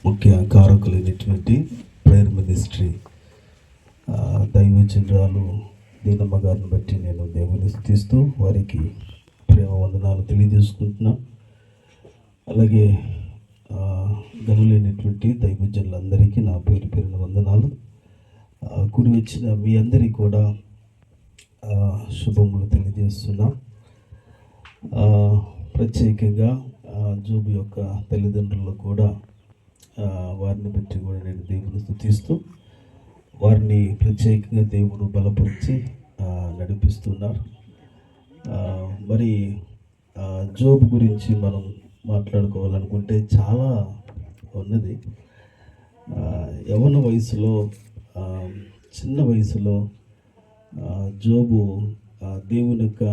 ముఖ్య కారకులైనటువంటి prayer ministry దైవచంద్రాలు దీనమ్మ గారిని బట్టి నేను దేవుని స్తుతిస్తూ వారికి ప్రేమ వందనాలు తెలియజేసుకుంటున్నా. అలాగే గనులైనటువంటి దైవజనులందరికీ నా పేరు పేరున వందనాలు. కూడి వచ్చిన మీ అందరికీ కూడా శుభములు తెలియజేస్తున్నా. ప్రత్యేకంగా జోబు యొక్క తల్లిదండ్రులు కూడా వారిని బట్టి కూడా నేను దేవుని స్తుతిస్తూ వారిని ప్రత్యేకంగా దేవుడు బలపరిచి నడిపిస్తున్నారు. మరి జోబు గురించి మనం మాట్లాడుకోవాలనుకుంటే చాలా ఉన్నది. యవ్వన వయసులో చిన్న వయసులో జోబు దేవుని యొక్క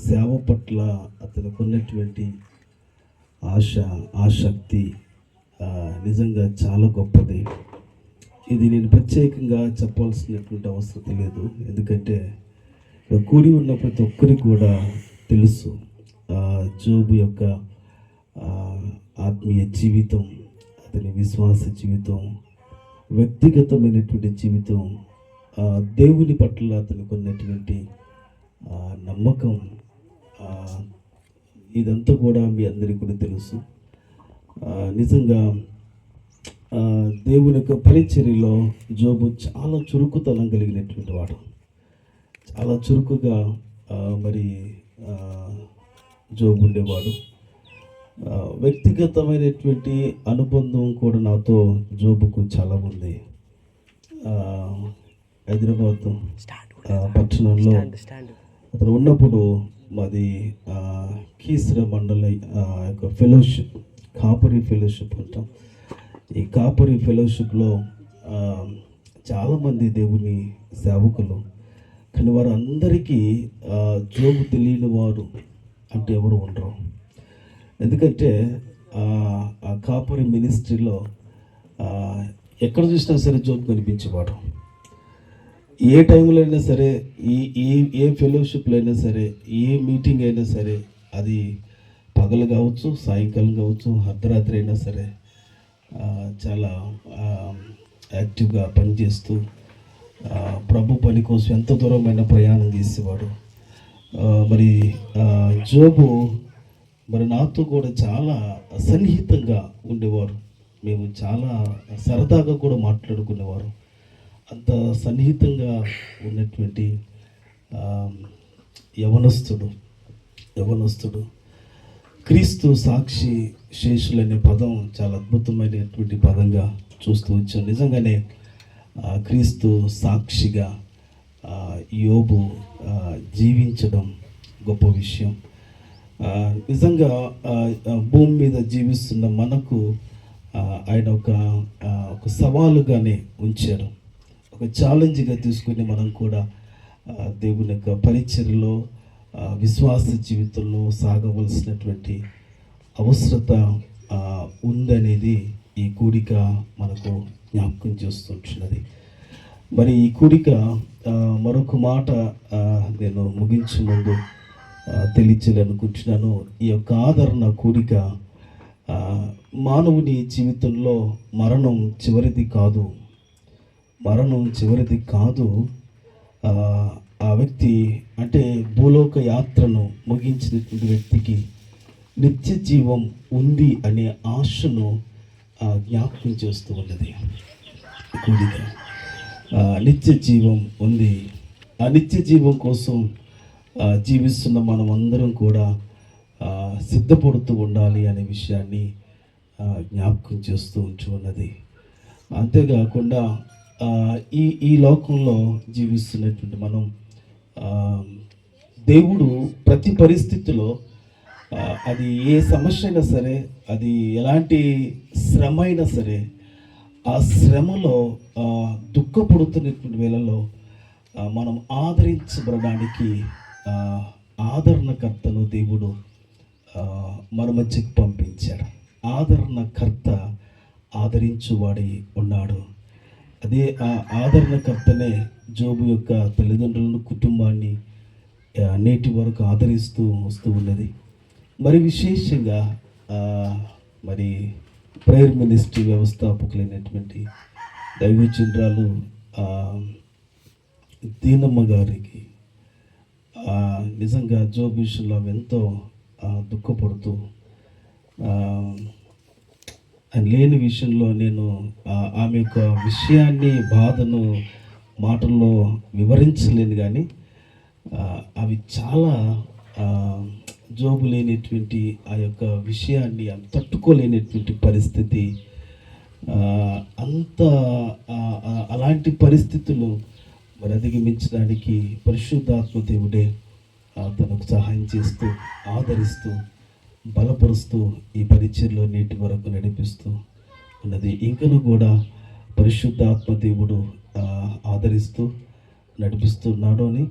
సేవ పట్ల అతనికి ఉన్నటువంటి ఆసక్తి నిజంగా చాలా గొప్పది. ఇది నేను ప్రత్యేకంగా చెప్పాల్సినటువంటి అవసరం లేదు, ఎందుకంటే కూడి ఉన్న ప్రతి ఒక్కరికి కూడా తెలుసు జోబు యొక్క ఆత్మీయ జీవితం, అతని విశ్వాస జీవితం, వ్యక్తిగతమైనటువంటి జీవితం, దేవుని పట్ల అతనికి ఉన్నటువంటి నమ్మకం, ఇదంతా కూడా మీ అందరికీ కూడా తెలుసు. నిజంగా దేవుని యొక్క పరిచర్యలో జోబు చాలా చురుకుతనం కలిగినటువంటి వాడు. చాలా చురుకుగా మరి జోబు ఉండేవాడు. వ్యక్తిగతమైనటువంటి అనుబంధం కూడా నాతో జోబుకు చాలా ఉంది. హైదరాబాద్ పట్టణంలో అతను ఉన్నప్పుడు మాది కీసర మండల యొక్క ఫెలోషిప్, కాపరి ఫెలోషిప్ అంటాం. ఈ కాపరి ఫెలోషిప్లో చాలామంది దేవుని సేవకులు, కానీ వారందరికీ జోబు తెలియని వారు అంటే ఎవరు ఉండరు. ఎందుకంటే ఆ కాపరి మినిస్ట్రీలో ఎక్కడ చూసినా సరే జోబు కనిపించేవాడు. ఏ టైంలో అయినా సరే, ఏ ఫెలోషిప్లో అయినా సరే, ఏ మీటింగ్ అయినా సరే, అది పగలు కావచ్చు, సాయంకాలం కావచ్చు, అర్ధరాత్రి అయినా సరే చాలా యాక్టివ్గా పనిచేస్తూ ప్రభు పని కోసం ఎంత దూరమైన ప్రయాణం చేసేవాడు. మరి జోబు మరి నాతో కూడా చాలా సన్నిహితంగా ఉండేవారు. మేము చాలా సరదాగా కూడా మాట్లాడుకునేవారు. అంత సన్నిహితంగా ఉన్నటువంటి యవనస్తుడు క్రీస్తు సాక్షి శేషులు అనే పదం చాలా అద్భుతమైనటువంటి పదంగా చూస్తూ వచ్చాం. నిజంగానే క్రీస్తు సాక్షిగా యోబు జీవించడం గొప్ప విషయం. నిజంగా భూమి మీద జీవిస్తున్న మనకు ఆయన ఒక సవాలుగానే ఉంచారు, ఒక ఛాలెంజ్గా తీసుకుని మనం కూడా దేవుని యొక్క పరిచర్యలో, విశ్వాస జీవితంలో సాగవలసినటువంటి అవసరత ఉందనేది ఈ కూడిక మనకు జ్ఞాపకం చేస్తుంటున్నది. మరి ఈ కూడిక మరొక మాట నేను ముగించే ముందు తెలియచేయాలనుకుంటున్నాను. ఈ యొక్క ఆదరణ కూడిక మానవుని జీవితంలో మరణం చివరిది కాదు. ఆ వ్యక్తి అంటే భూలోక యాత్రను ముగించినటువంటి వ్యక్తికి నిత్య జీవం ఉంది అనే ఆశను జ్ఞాపకం చేస్తూ ఉన్నది కూడిక. నిత్య జీవం ఉంది. ఆ నిత్య జీవం కోసం జీవిస్తున్న మనం అందరం కూడా సిద్ధపడుతూ ఉండాలి అనే విషయాన్ని జ్ఞాపకం చేస్తూ ఉన్నది. అంతేకాకుండా ఈ లోకంలో జీవిస్తున్నటువంటి మనం దేవుడు ప్రతి పరిస్థితిలో, అది ఏ సమస్య అయినా సరే, అది ఎలాంటి శ్రమ అయినా సరే, ఆ శ్రమలో దుఃఖపడుతున్నటువంటి వేళలో మనం ఆదరించబడడానికి ఆదరణకర్తను దేవుడు మన మధ్యకు పంపించాడు. ఆదరణకర్త ఆదరించువాడి ఉన్నాడు. అదే ఆ ఆదరణకర్తనే జోబు యొక్క తల్లిదండ్రులను, కుటుంబాన్ని నేటి వరకు ఆదరిస్తూ వస్తూ ఉన్నది. మరి విశేషంగా మరి ప్రేయర్ మినిస్ట్రీ వ్యవస్థాపకులైనటువంటి దైవచంద్రాలు దీనమ్మ గారికి నిజంగా జోబ్ విషయంలో ఎంతో దుఃఖపడుతూ లేని విషయంలో నేను ఆమె యొక్క విషయాన్ని బాధను మాటల్లో వివరించలేను, కానీ అవి చాలా జోబు లేనటువంటి ఆ యొక్క విషయాన్ని తట్టుకోలేనటువంటి పరిస్థితి. అంత అలాంటి పరిస్థితులు మరి అధిగమించడానికి పరిశుద్ధాత్మ దేవుడే తనకు సహాయం చేస్తూ, ఆదరిస్తూ, బలపరుస్తూ ఈ పరిచయలో నేటి వరకు నడిపిస్తూ ఉన్నది. ఇంకను కూడా పరిశుద్ధాత్మ దేవుడు ఆదరిస్తూ నడిపిస్తున్నాడు అని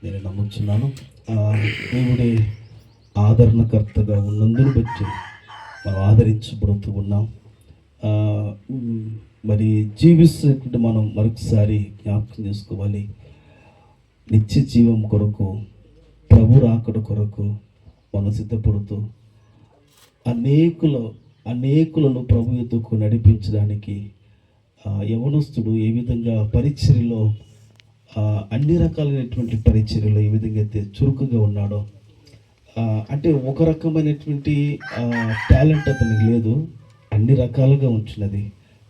నేను నమ్ముతున్నాను. దేవుడే ఆదరణకర్తగా ఉన్నందును బట్టి మనం ఆదరించబడుతూ ఉన్నాం. మరి జీవిస్తున్నటువంటి మనం మరొకసారి జ్ఞాపకం చేసుకోవాలి. నిత్య జీవం కొరకు, ప్రభు రాకడ కొరకు మనం సిద్ధపడుతూ అనేకులను ప్రభు యొద్దకు నడిపించడానికి యవనస్తుడు ఏ విధంగా పరిచర్యలో అన్ని రకాలైనటువంటి పరిచర్యలో ఏ విధంగా అయితే చురుకుగా ఉన్నాడో, అంటే ఒక రకమైనటువంటి టాలెంట్ అతనికి లేదు, అన్ని రకాలుగా ఉంచినది.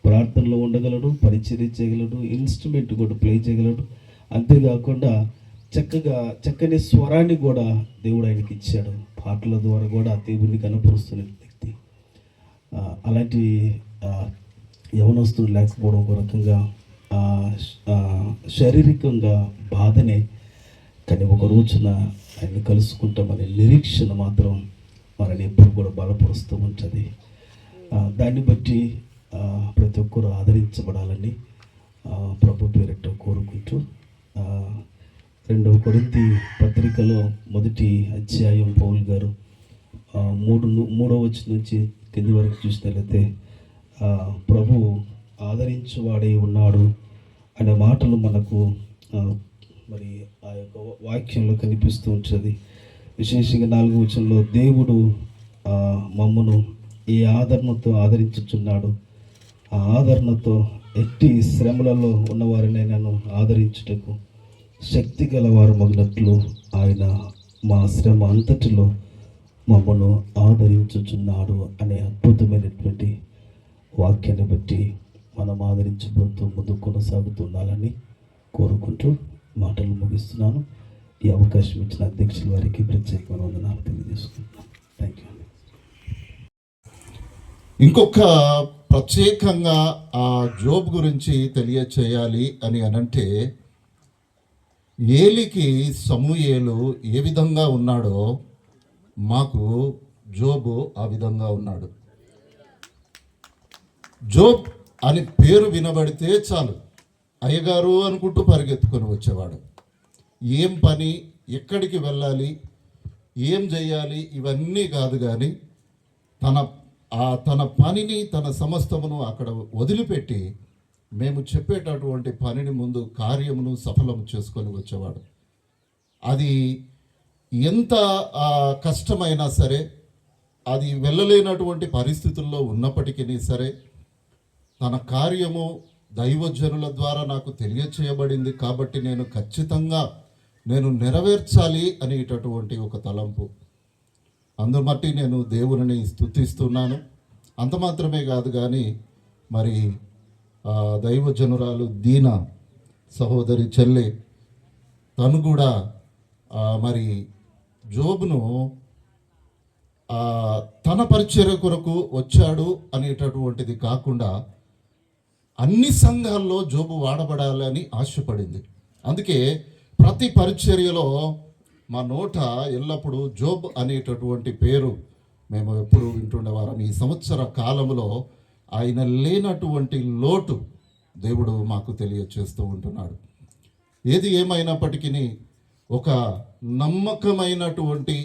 ప్రార్థనలో ఉండగలడు, పరిచర్య చేయగలడు, ఇన్స్ట్రుమెంట్ కూడా ప్లే చేయగలడు. అంతేకాకుండా చక్కని స్వరాన్ని కూడా దేవుడు ఆయనకి ఇచ్చాడు. పాటల ద్వారా కూడా దేవుడిని కనపరుస్తున్న వ్యక్తి. అలాంటి యవనస్తుడు లేకపోవడం ఒక రకంగా శారీరకంగా బాధనే, కానీ ఒక రోజున ఆయన్ని కలుసుకుంటామనే నిరీక్షణ మాత్రం మనని ఎప్పుడు కూడా బలపరుస్తూ ఉంటుంది. దాన్ని బట్టి ప్రతి ఒక్కరు ఆదరించబడాలని ప్రభు పేరిట కోరుకుంటూ 2 కొరింథీ పత్రికలో 1వ అధ్యాయం పౌలు గారు 3వ వచనం నుంచి కింది వరకు చూసినట్లయితే ప్రభు ఆదరించువాడే ఉన్నాడు అనే మాటలు మనకు మరి ఆ యొక్క వాక్యంలో కనిపిస్తూ ఉంటుంది. విశేషంగా 4వ వచనంలో దేవుడు మమ్మను ఈ ఆదరణతో ఆదరించుచున్నాడు, ఆ ఆదరణతో ఎట్టి శ్రమలలో ఉన్నవారిని నన్ను ఆదరించుటకు శక్తి గలవారు మగినట్లు ఆయన మా శ్రమ అంతటిలో మమ్మను ఆదరించుచున్నాడు అనే అద్భుతమైనటువంటి వాక్యాన్ని బట్టి మనం ఆదరించబోతూ ముందు కొనసాగుతుండాలని కోరుకుంటూ మాటలు ముగిస్తున్నాను. ఈ అవకాశం ఇచ్చిన అధ్యక్షుల వారికి ప్రత్యేకమైన వందనాలు తెలియజేసుకుంటున్నాను. Thank you. ఇంకొక ప్రత్యేకంగా ఆ జోబ్ గురించి తెలియచేయాలి అని అనంటే, ఏలికి సమూయేలు ఏ విధంగా ఉన్నాడో మాకు జోబు ఆ విధంగా ఉన్నాడు. జోబ్ అని పేరు వినబడితే చాలు అయ్యగారు అనుకుంటూ పరిగెత్తుకొని వచ్చేవాడు. ఏం పని, ఎక్కడికి వెళ్ళాలి, ఏం చేయాలి ఇవన్నీ కాదు, కానీ తన పనిని, తన సమస్తమును అక్కడ వదిలిపెట్టి మేము చెప్పేటటువంటి పనిని ముందు కార్యమును సఫలం చేసుకొని వచ్చేవాడు. అది ఎంత కష్టమైనా సరే, అది వెళ్ళలేనటువంటి పరిస్థితుల్లో ఉన్నప్పటికీ సరే, తన కార్యము దైవజనుల ద్వారా నాకు తెలియచేయబడింది కాబట్టి నేను ఖచ్చితంగా నెరవేర్చాలి అనేటటువంటి ఒక తలంపు. అందుబట్టి నేను దేవుని స్తుతిస్తున్నాను. అంత మాత్రమే కాదు, కానీ మరి దైవజనురాలు దీన సహోదరి చెల్లె తను కూడా మరి జోబును తన పరిచర్య కొరకు వచ్చాడు అనేటటువంటిది కాకుండా అన్ని సంఘాల్లో జోబు వాడబడాలని ఆశపడింది. అందుకే ప్రతి పరిచర్యలో మా నోట ఎల్లప్పుడూ జోబ్ అనేటటువంటి పేరు మేము ఎప్పుడు వింటుండేవారం. ఈ సంవత్సర కాలంలో ఆయన లేనటువంటి లోటు దేవుడు మాకు తెలియచేస్తూ ఉంటున్నాడు. ఏది ఏమైనప్పటికీ ఒక నమ్మకమైనటువంటి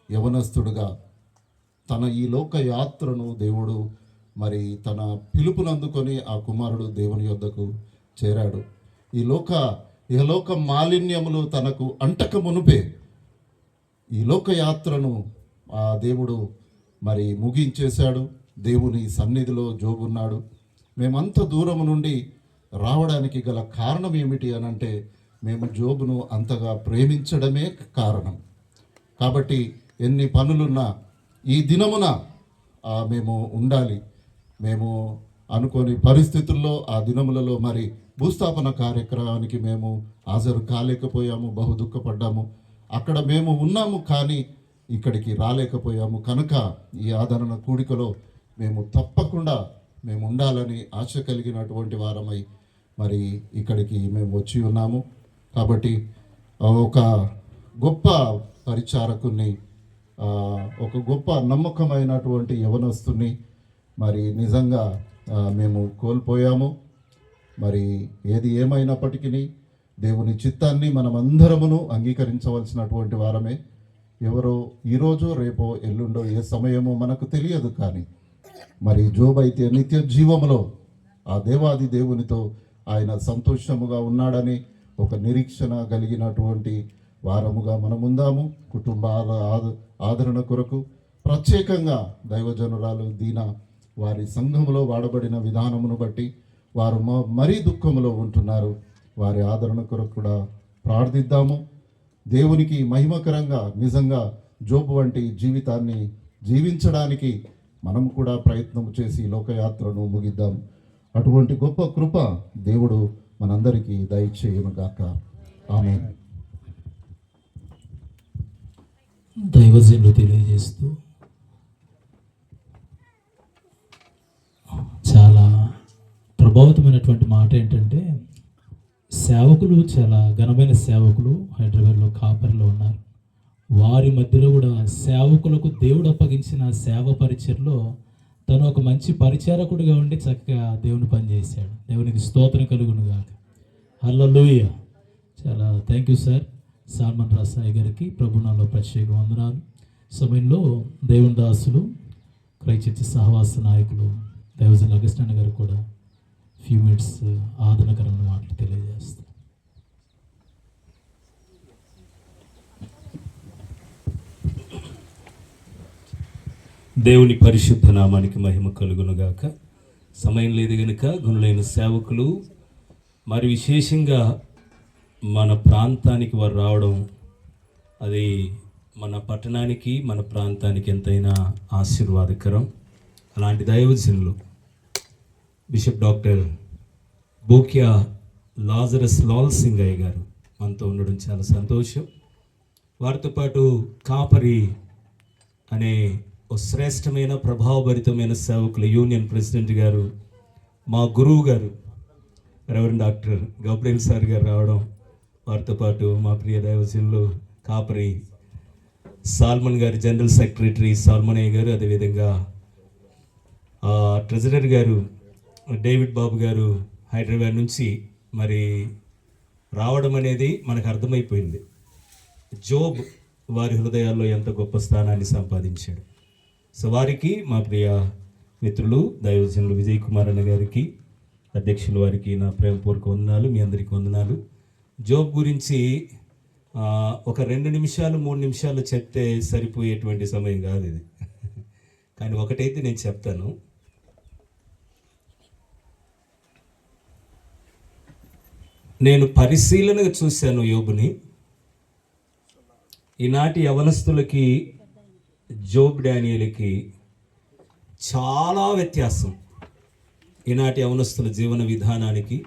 యవనస్తుడుగా తన ఈ లోక యాత్రను దేవుడు మరి తన పిలుపునందుకొని ఆ కుమారుడు దేవుని యొద్దకు చేరాడు. ఇహలోక మాలిన్యములు తనకు అంటక మునుపే ఈ లోకయాత్రను ఆ దేవుడు మరి ముగించేశాడు. దేవుని సన్నిధిలో జోబు ఉన్నాడు. మేమంత దూరం నుండి రావడానికి గల కారణం ఏమిటి అని అంటే మేము జోబును అంతగా ప్రేమించడమే కారణం. కాబట్టి ఎన్ని పనులున్నా ఈ దినమున మేము ఉండాలి. మేము అనుకోని పరిస్థితుల్లో ఆ దినములలో మరి భూస్థాపన కార్యక్రమానికి మేము హాజరు కాలేకపోయాము, బహు దుఃఖపడ్డాము. అక్కడ మేము ఉన్నాము కానీ ఇక్కడికి రాలేకపోయాము. కనుక ఈ ఆదరణ కూడికలో మేము తప్పకుండా మేము ఉండాలని ఆశ కలిగినటువంటి వారమై మరి ఇక్కడికి మేము వచ్చి ఉన్నాము. కాబట్టి ఒక గొప్ప పరిచారకుని, ఒక గొప్ప నమ్మకమైనటువంటి యవనస్తుని మరి నిజంగా మేము కోల్పోయాము. మరి ఏది ఏమైనప్పటికీ దేవుని చిత్తాన్ని మనమందరమును అంగీకరించవలసినటువంటి వారమే. ఎవరో ఈరోజు రేపో ఎల్లుండో ఏ సమయమో మనకు తెలియదు. కానీ మరి జోబు అయితే నిత్య జీవములో ఆ దేవాది దేవునితో ఆయన సంతోషముగా ఉన్నాడని ఒక నిరీక్షణ కలిగినటువంటి వారముగా మనముందాము. కుటుంబాల ఆదరణ కొరకు ప్రత్యేకంగా దైవజనురాలు దీన వారి సంఘములో వాడబడిన విధానమును బట్టి వారు మరీ దుఃఖములో ఉంటున్నారు. వారి ఆదరణ కొరకు కూడా ప్రార్థిద్దాము. దేవునికి మహిమకరంగా నిజంగా జోబు వంటి జీవితాన్ని జీవించడానికి మనం కూడా ప్రయత్నం చేసి లోకయాత్రను ముగిద్దాం. అటువంటి గొప్ప కృప దేవుడు మనందరికీ దయచేయునుగాక. ఆమేన్. దైవజనులు తెలియజేస్తూ చాలా ప్రభావితమైనటువంటి మాట ఏంటంటే, సేవకులు చాలా ఘనమైన సేవకులు హైదరాబాద్లో కాపరిలో ఉన్నారు. వారి మధ్యలో కూడా సేవకులకు దేవుడు అప్పగించిన సేవ పరిచయలో తను ఒక మంచి పరిచారకుడిగా ఉండి చక్కగా దేవుని పనిచేశాడు. దేవునికి స్తోత్రం కలుగును గాక. హల్లెలూయా. చాలా థ్యాంక్ యూ సార్. సాల్మన్ రాసాయి గారికి ప్రభునాలో ప్రత్యేక వందనాలు. సమయంలో దేవుని దాసులు క్రైచర్చ్ సహవాస నాయకులు దైవజన అగస్టాన్ గారు కూడా ఫ్యూ మినిట్స్ ఆదరణకరమైన మాటలు తెలియజేస్తారు. దేవుని పరిశుద్ధ నామానికి మహిమ కలుగునుగాక. సమయం లేదు గనుక గుణులైన సేవకులు మరి విశేషంగా మన ప్రాంతానికి వారు రావడం, అది మన పట్టణానికి మన ప్రాంతానికి ఎంతైనా ఆశీర్వాదకరం. అలాంటి దైవజనులు బిషప్ డాక్టర్ బోకియా లాజరస్ లాల్ సింగయ్య గారు మనతో ఉండడం చాలా సంతోషం. వారితో పాటు కాపరి అనే ఓ శ్రేష్టమైన ప్రభావభరితమైన సేవకుల యూనియన్ ప్రెసిడెంట్ గారు, మా గురువు గారు రెవరెండ్ డాక్టర్ గబ్రియల్ సార్ గారు రావడం, వారితో పాటు మా ప్రియ దైవజనులు కాపరి సాల్మన్ గారు, జనరల్ సెక్రటరీ సాల్మనయ్య గారు, అదేవిధంగా ట్రెజరర్ గారు డేవిడ్ బాబు గారు హైదరాబాద్ నుంచి మరి రావడం అనేది మనకు అర్థమైపోయింది. జోబ్ వారి హృదయాల్లో ఎంత గొప్ప స్థానాన్ని సంపాదించాడు. సో వారికి మా ప్రియ మిత్రులు దైవజనులు విజయ్ కుమార్ అన్న గారికి, అధ్యక్షులు వారికి నా ప్రేమపూర్వక వందనాలు. మీ అందరికీ వందనాలు. జోబ్ గురించి ఒక 2 నిమిషాలు 3 నిమిషాలు చెప్తే సరిపోయేటువంటి సమయం కాదు ఇది. కానీ ఒకటైతే నేను చెప్తాను. నేను పరిశీలనగా చూశాను యోబుని. ఈనాటి యవనస్తులకి జోబ్ డానియేలుకి చాలా వ్యత్యాసం. ఈనాటి యవనస్తుల జీవన విధానానికి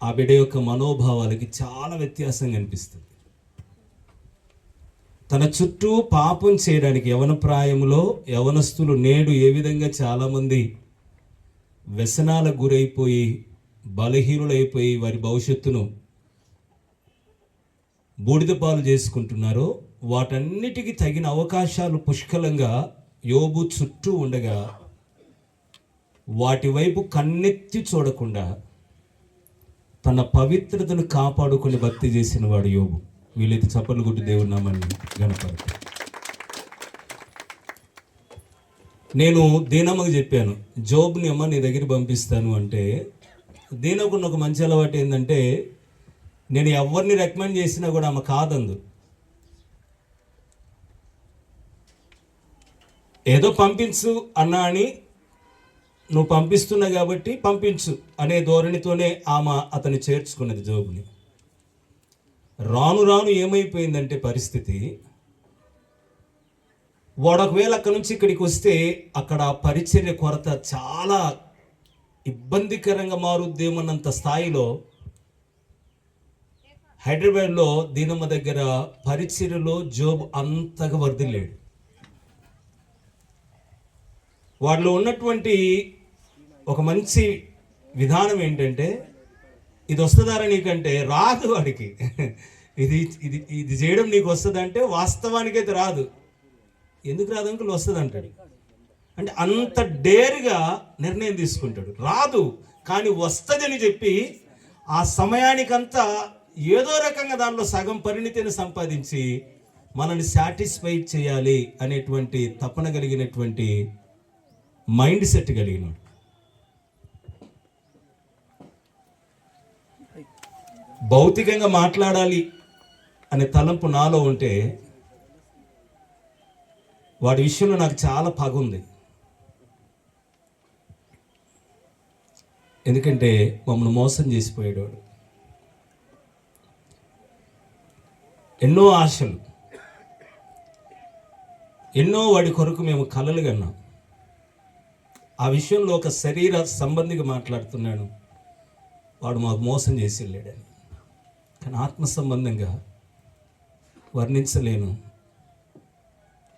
ఆ బిడ్డ యొక్క మనోభావాలకి చాలా వ్యత్యాసం కనిపిస్తుంది. తన చుట్టూ పాపం చేయడానికి యవన ప్రాయంలో యవనస్తులు నేడు ఏ విధంగా చాలామంది వ్యసనాలకు గురైపోయి బలహీనులైపోయి వారి భవిష్యత్తును బూడిద పాలు చేసుకుంటున్నారో వాటన్నిటికీ తగిన అవకాశాలు పుష్కలంగా యోబు చుట్టూ ఉండగా వాటి వైపు కన్నెత్తి చూడకుండా తన పవిత్రతను కాపాడుకుని భక్తి చేసిన వాడు యోబు. వీలైతే చప్పట్లు కొట్టి దేవుడి నామాన్ని గణపడతారు. నేను దీనమ్మకి చెప్పాను, జోబ్ని అమ్మ నీ దగ్గర పంపిస్తాను అంటే, దీనకున్న ఒక మంచి అలవాటు ఏంటంటే, నేను ఎవరిని రికమెండ్ చేసినా కూడా ఆమె కాదందు. ఏదో పంపించు అన్నా అని నువ్వు పంపిస్తున్నా కాబట్టి పంపించు అనే ధోరణితోనే ఆమె అతన్ని చేర్చుకున్నది జోబుని. రాను రాను ఏమైపోయిందంటే పరిస్థితి, వాడు ఒకవేళ అక్కడి నుంచి ఇక్కడికి వస్తే అక్కడ పరిచర్య కొరత చాలా ఇబ్బందికరంగా మారుద్దేమన్నంత స్థాయిలో హైదరాబాద్లో దీనమ్మ దగ్గర పరిచర్యలో జోబు అంతగా వర్ధిల్లాడు. వాడిలో ఉన్నటువంటి ఒక మంచి విధానం ఏంటంటే, ఇది వస్తుందారా నీకంటే రాదు వాడికి. ఇది ఇది ఇది చేయడం నీకు వస్తుందంటే వాస్తవానికి అయితే రాదు. ఎందుకు రాదు అంకుల్, వస్తుంది అంటాడు. అంటే అంత డేర్గా నిర్ణయం తీసుకుంటాడు. రాదు కానీ వస్తుందని చెప్పి ఆ సమయానికంతా ఏదో రకంగా దానిలో సగం పరిణితిని సంపాదించి మనల్ని సాటిస్ఫై చేయాలి అనేటువంటి తపన కలిగినటువంటి మైండ్ సెట్ కలిగినాడు. భౌతికంగా మాట్లాడాలి అనే తలంపు నాలో ఉంటే వాడి విషయంలో నాకు చాలా పగ ఉంది. ఎందుకంటే మమ్మల్ని మోసం చేసిపోయాడు వాడు. ఎన్నో ఆశలు, ఎన్నో వాడి కొరకు మేము కలలు కన్నాం. ఆ విషయంలో ఒక శరీర సంబంధిగా మాట్లాడుతున్నాను, వాడు మాకు మోసం చేసి వెళ్ళాడని. కానీ ఆత్మ సంబంధంగా వర్ణించలేను.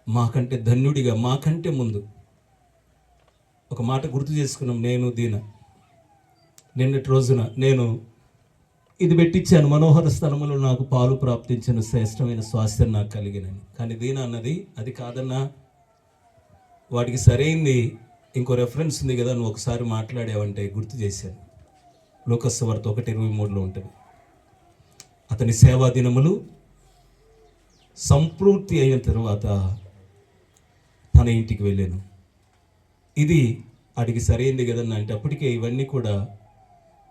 మాకంటే ధన్యుడిగా, మాకంటే ముందు ఒక మాట గుర్తు చేసుకున్నాం. నేను దీన నిన్నటి రోజున నేను ఇది పెట్టించాను, మనోహర స్థలములో నాకు పాలు ప్రాప్తించిన శ్రేష్టమైన స్వాస్థ్యం నాకు కలిగినని. కానీ దీన అన్నది అది కాదన్నా, వాడికి సరైంది ఇంకో రెఫరెన్స్ ఉంది కదా, నువ్వు ఒకసారి మాట్లాడావంటే గుర్తు చేశాను. లోకస్ వార్త 1:23 ఉంటుంది. అతని సేవా దినములు సంపూర్తి అయిన తర్వాత తన ఇంటికి వెళ్ళాను. ఇది అడిగి సరైంది కదన్నా అంటే అప్పటికే ఇవన్నీ కూడా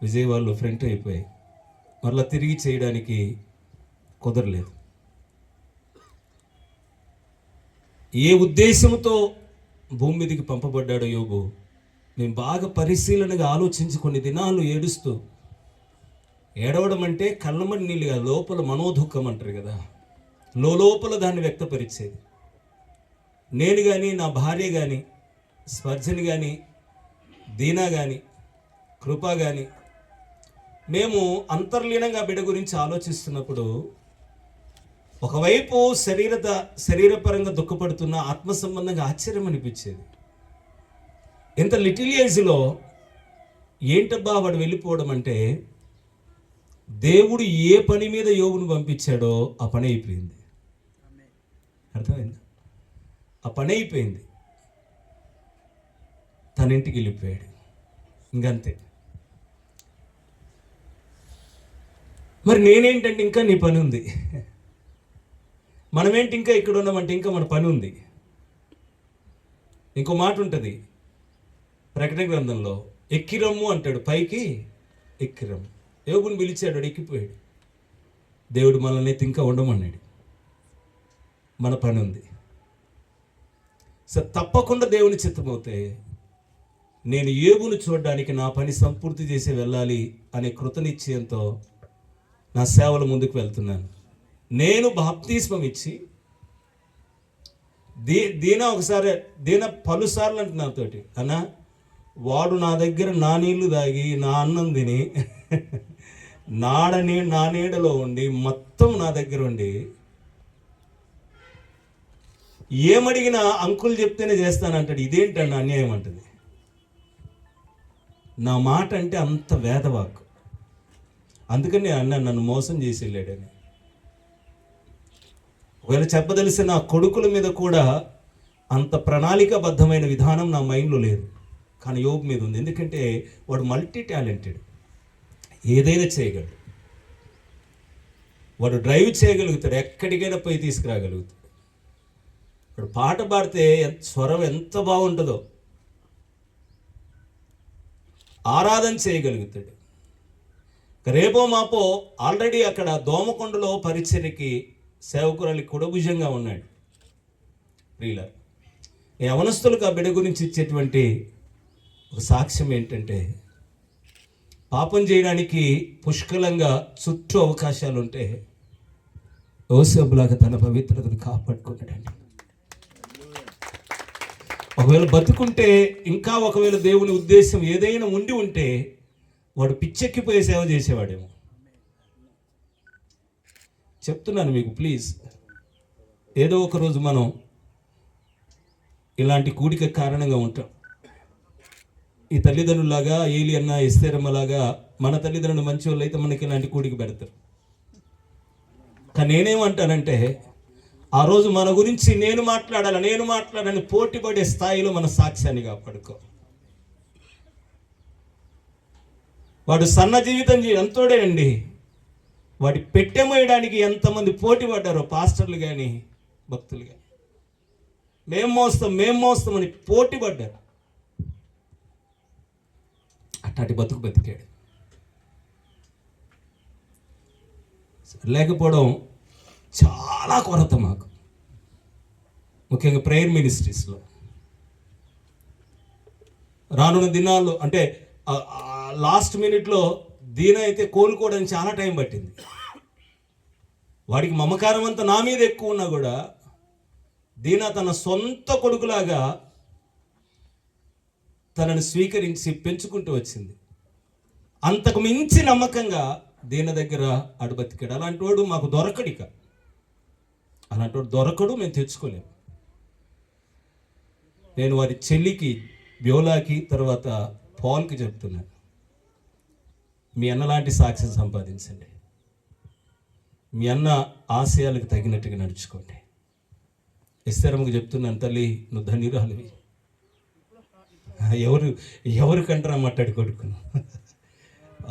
విజయవాడలో ఫ్రంట్ అయిపోయాయి. మరలా తిరిగి చేయడానికి కుదరలేదు. ఏ ఉద్దేశంతో భూమి మీదకి పంపబడ్డాడో యోబు మేము బాగా పరిశీలనగా ఆలోచించి కొన్ని దినాలు ఏడుస్తూ, ఏడవడం అంటే కళ్ళమని నీళ్ళు కాదు, లోపల మనోదుఖం అంటారు కదా, లోపల దాన్ని వ్యక్తపరిచేది. నేను కానీ, నా భార్య కానీ, స్పర్జని కానీ, దీనా కానీ, కృప కానీ, మేము అంతర్లీనంగా బిడ్డ గురించి ఆలోచిస్తున్నప్పుడు ఒకవైపు శరీరపరంగా దుఃఖపడుతున్న, ఆత్మ సంబంధంగా ఆశ్చర్యం అనిపించేది. ఎంత లిటిల్ ఏజ్లో ఏంటబ్బా వాడు వెళ్ళిపోవడం అంటే, దేవుడు ఏ పని మీద యోబును పంపించాడో ఆ పని అయిపోయింది. అర్థమైంది? ఆ పని అయిపోయింది. తన ఇంటికి వెళ్ళిపోయాడు. ఇంకంతే. మరి నేనేంటంటే ఇంకా నీ పని ఉంది. మనమేంటి ఇంకా ఇక్కడ ఉన్నామంటే ఇంకా మన పని ఉంది. ఇంకో మాట ఉంటుంది ప్రకటన గ్రంథంలో, ఎక్కిరమ్ము అంటాడు, పైకి ఎక్కిరమ్ము. యోబుని పిలిచాడు, ఎక్కిపోయాడు. దేవుడు మనల్ని ఇంకా ఉండమన్నాడు. మన పని ఉంది. సో తప్పకుండా దేవుని చిత్తమవుతే నేను యోబును చూడడానికి నా పని సంపూర్తి చేసి వెళ్ళాలి అనే కృతనిశ్చయంతో నా సేవల ముందుకు వెళ్తున్నాను. నేను బాప్తిస్మం ఇచ్చి దీన పలుసార్లు అంటే నాతోటి, అన్నా వాడు నా దగ్గర నా నీళ్లు తాగి నా అన్నం తిని నా నీడలో ఉండి మొత్తం నా దగ్గర ఉండి ఏమడిగినా అంకుల్ చెప్తేనే చేస్తానంటాడు. ఇదేంటండి అన్యాయం అంటది. నా మాట అంటే అంత వేదవాక్. అందుకని అన్న నన్ను మోసం చేసి వెళ్ళాడని. ఒకవేళ చెప్పదలిసిన నా కొడుకుల మీద కూడా అంత ప్రణాళికాబద్ధమైన విధానం నా మైండ్లో లేదు, కానీ యోబు మీద ఉంది. ఎందుకంటే వాడు మల్టీ టాలెంటెడ్, ఏదైనా చేయగలడు. వాడు డ్రైవ్ చేయగలుగుతాడు, ఎక్కడికైనా పోయి తీసుకురాగలుగుతాడు. వాడు పాట పాడితే స్వరం ఎంత బాగుంటుందో, ఆరాధన చేయగలుగుతాడు. రేపో మాపో ఆల్రెడీ అక్కడ దోమకొండలో పరిచర్యకి సేవకురాలి కుడభుజంగా ఉన్నాడు. ప్రియులారా, యవనస్తులకు ఆ బిడ్డ గురించి ఇచ్చేటువంటి ఒక సాక్ష్యం ఏంటంటే, పాపం చేయడానికి పుష్కలంగా చుట్టూ అవకాశాలు ఉంటే యోసేపులాగా తన పవిత్రతను కాపాడుకున్నాడండి. ఒకవేళ బతుకుంటే, ఇంకా ఒకవేళ దేవుని ఉద్దేశం ఏదైనా ఉండి ఉంటే వాడు పిచ్చెక్కిపోయే సేవ చేసేవాడేమో. చెప్తున్నాను మీకు, ప్లీజ్. ఏదో ఒక రోజు మనం ఇలాంటి కూడిక కారణంగా ఉంటాం. ఈ తల్లిదండ్రులాగా, ఏలియన్న, ఎస్తేరమ్మలాగా మన తల్లిదండ్రులు మంచి వాళ్ళు అయితే మనకి ఇలాంటి కూడిక పెడతారు. కానీ నేనేమంటానంటే, ఆ రోజు మన గురించి నేను మాట్లాడాలని పోటీ పడే స్థాయిలో మన సాక్ష్యాన్ని కాపాడుకో. వాడు సన్న జీవితం ఎంతోడే అండి. వాడి పెట్టెమోయడానికి ఎంతమంది పోటీ పడ్డారో, పాస్టర్లు కానీ భక్తులు కానీ. మేము మోస్తామని పోటీ పడ్డారు. అట్లాంటి బతుకు బతికాడు. లేకపోవడం చాలా కొరత మాకు, ముఖ్యంగా ప్రేయర్ మినిస్ట్రీస్లో. రానున్న దినాల్లో అంటే లాస్ట్ మినిట్లో దీన అయితే కోలుకోవడానికి చాలా టైం పట్టింది. వాడికి మమకారం అంతా నా మీద ఎక్కువ ఉన్నా కూడా దీన తన సొంత కొడుకులాగా తనను స్వీకరించి పెంచుకుంటూ వచ్చింది. అంతకు మించి నమ్మకంగా దీన దగ్గర అడుబతికాడు. అలాంటి వాడు మాకు దొరకడిక. అలాంటి వాడు దొరకడు, మేము తెచ్చుకోలేము. నేను వారి చెల్లికి, బ్యోలాకి, తర్వాత పాల్కి చెప్తున్నాను, మీ అన్న లాంటి సాక్ష్యం సంపాదించండి. మీ అన్న ఆశయాలకు తగినట్టుగా నడుచుకోండి. ఎస్తేరమ్మకు చెప్తున్నాను, తల్లి నువ్వు ధన్యురాలివి. ఎవరికంటారా మాట్లాడి కొడుకును.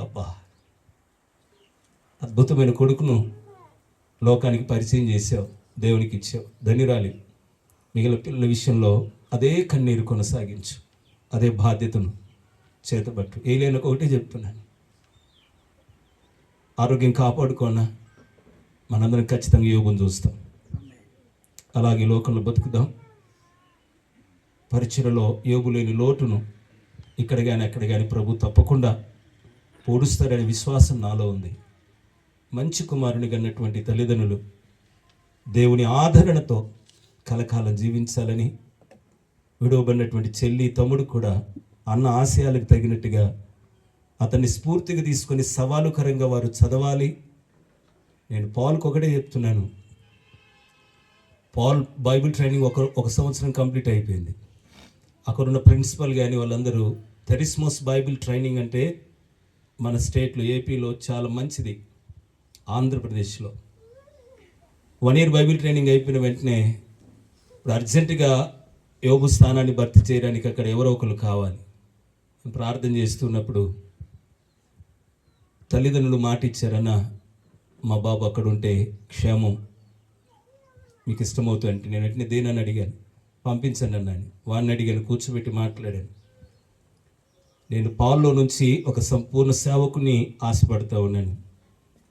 అబ్బా, అద్భుతమైన కొడుకును లోకానికి పరిచయం చేసావు, దేవునికి ఇచ్చావు, ధన్యురాలి. మిగిలిన పిల్లల విషయంలో అదే కన్నీరు కొనసాగించు, అదే బాధ్యతను చేతబట్టు. ఏలైనా ఒకటే చెప్తున్నాను, ఆరోగ్యం కాపాడుకోనా, మనందరం ఖచ్చితంగా యోగును చూస్తాం. అలాగే లోకంలో బతుకుదాం. పరిచయలో యోగు లేని లోటును ఇక్కడ కానీ అక్కడ కానీ ప్రభు తప్పకుండా పూడుస్తారనే విశ్వాసం నాలో ఉంది. మంచి కుమారుని కన్నటువంటి తల్లిదండ్రులు దేవుని ఆదరణతో కలకాలం జీవించాలని, విడవబడినటువంటి చెల్లి, తమ్ముడు కూడా అన్న ఆశయాలకు తగినట్టుగా అతన్ని స్ఫూర్తిగా తీసుకొని సవాలుకరంగా వారు చదవాలి. నేను పాల్కి ఒకటే చెప్తున్నాను, పాల్ బైబిల్ ట్రైనింగ్ ఒక సంవత్సరం కంప్లీట్ అయిపోయింది. అక్కడున్న ప్రిన్సిపల్ కానీ వాళ్ళందరూ, థెరిస్మోస్ బైబిల్ ట్రైనింగ్ అంటే మన స్టేట్లో, ఏపీలో చాలా మంచిది. ఆంధ్రప్రదేశ్లో 1 year బైబిల్ ట్రైనింగ్ అయిపోయిన వెంటనే ఇప్పుడు అర్జెంటుగా యోగు స్థానాన్ని భర్తీ చేయడానికి అక్కడ ఎవరో ఒకరు కావాలి. ప్రార్థన చేస్తున్నప్పుడు తల్లిదండ్రులు మాట ఇచ్చారన్న, మా బాబు అక్కడ ఉంటే క్షేమం, మీకు ఇష్టమవుతుంది అంటే నేను వెంటనే దేనని అడిగాను, పంపించండి అన్నాను. వాడిని అడిగాను, కూర్చోబెట్టి మాట్లాడాను. నేను పాల్లో నుంచి ఒక సంపూర్ణ సేవకుని ఆశపడుతూ ఉన్నాను.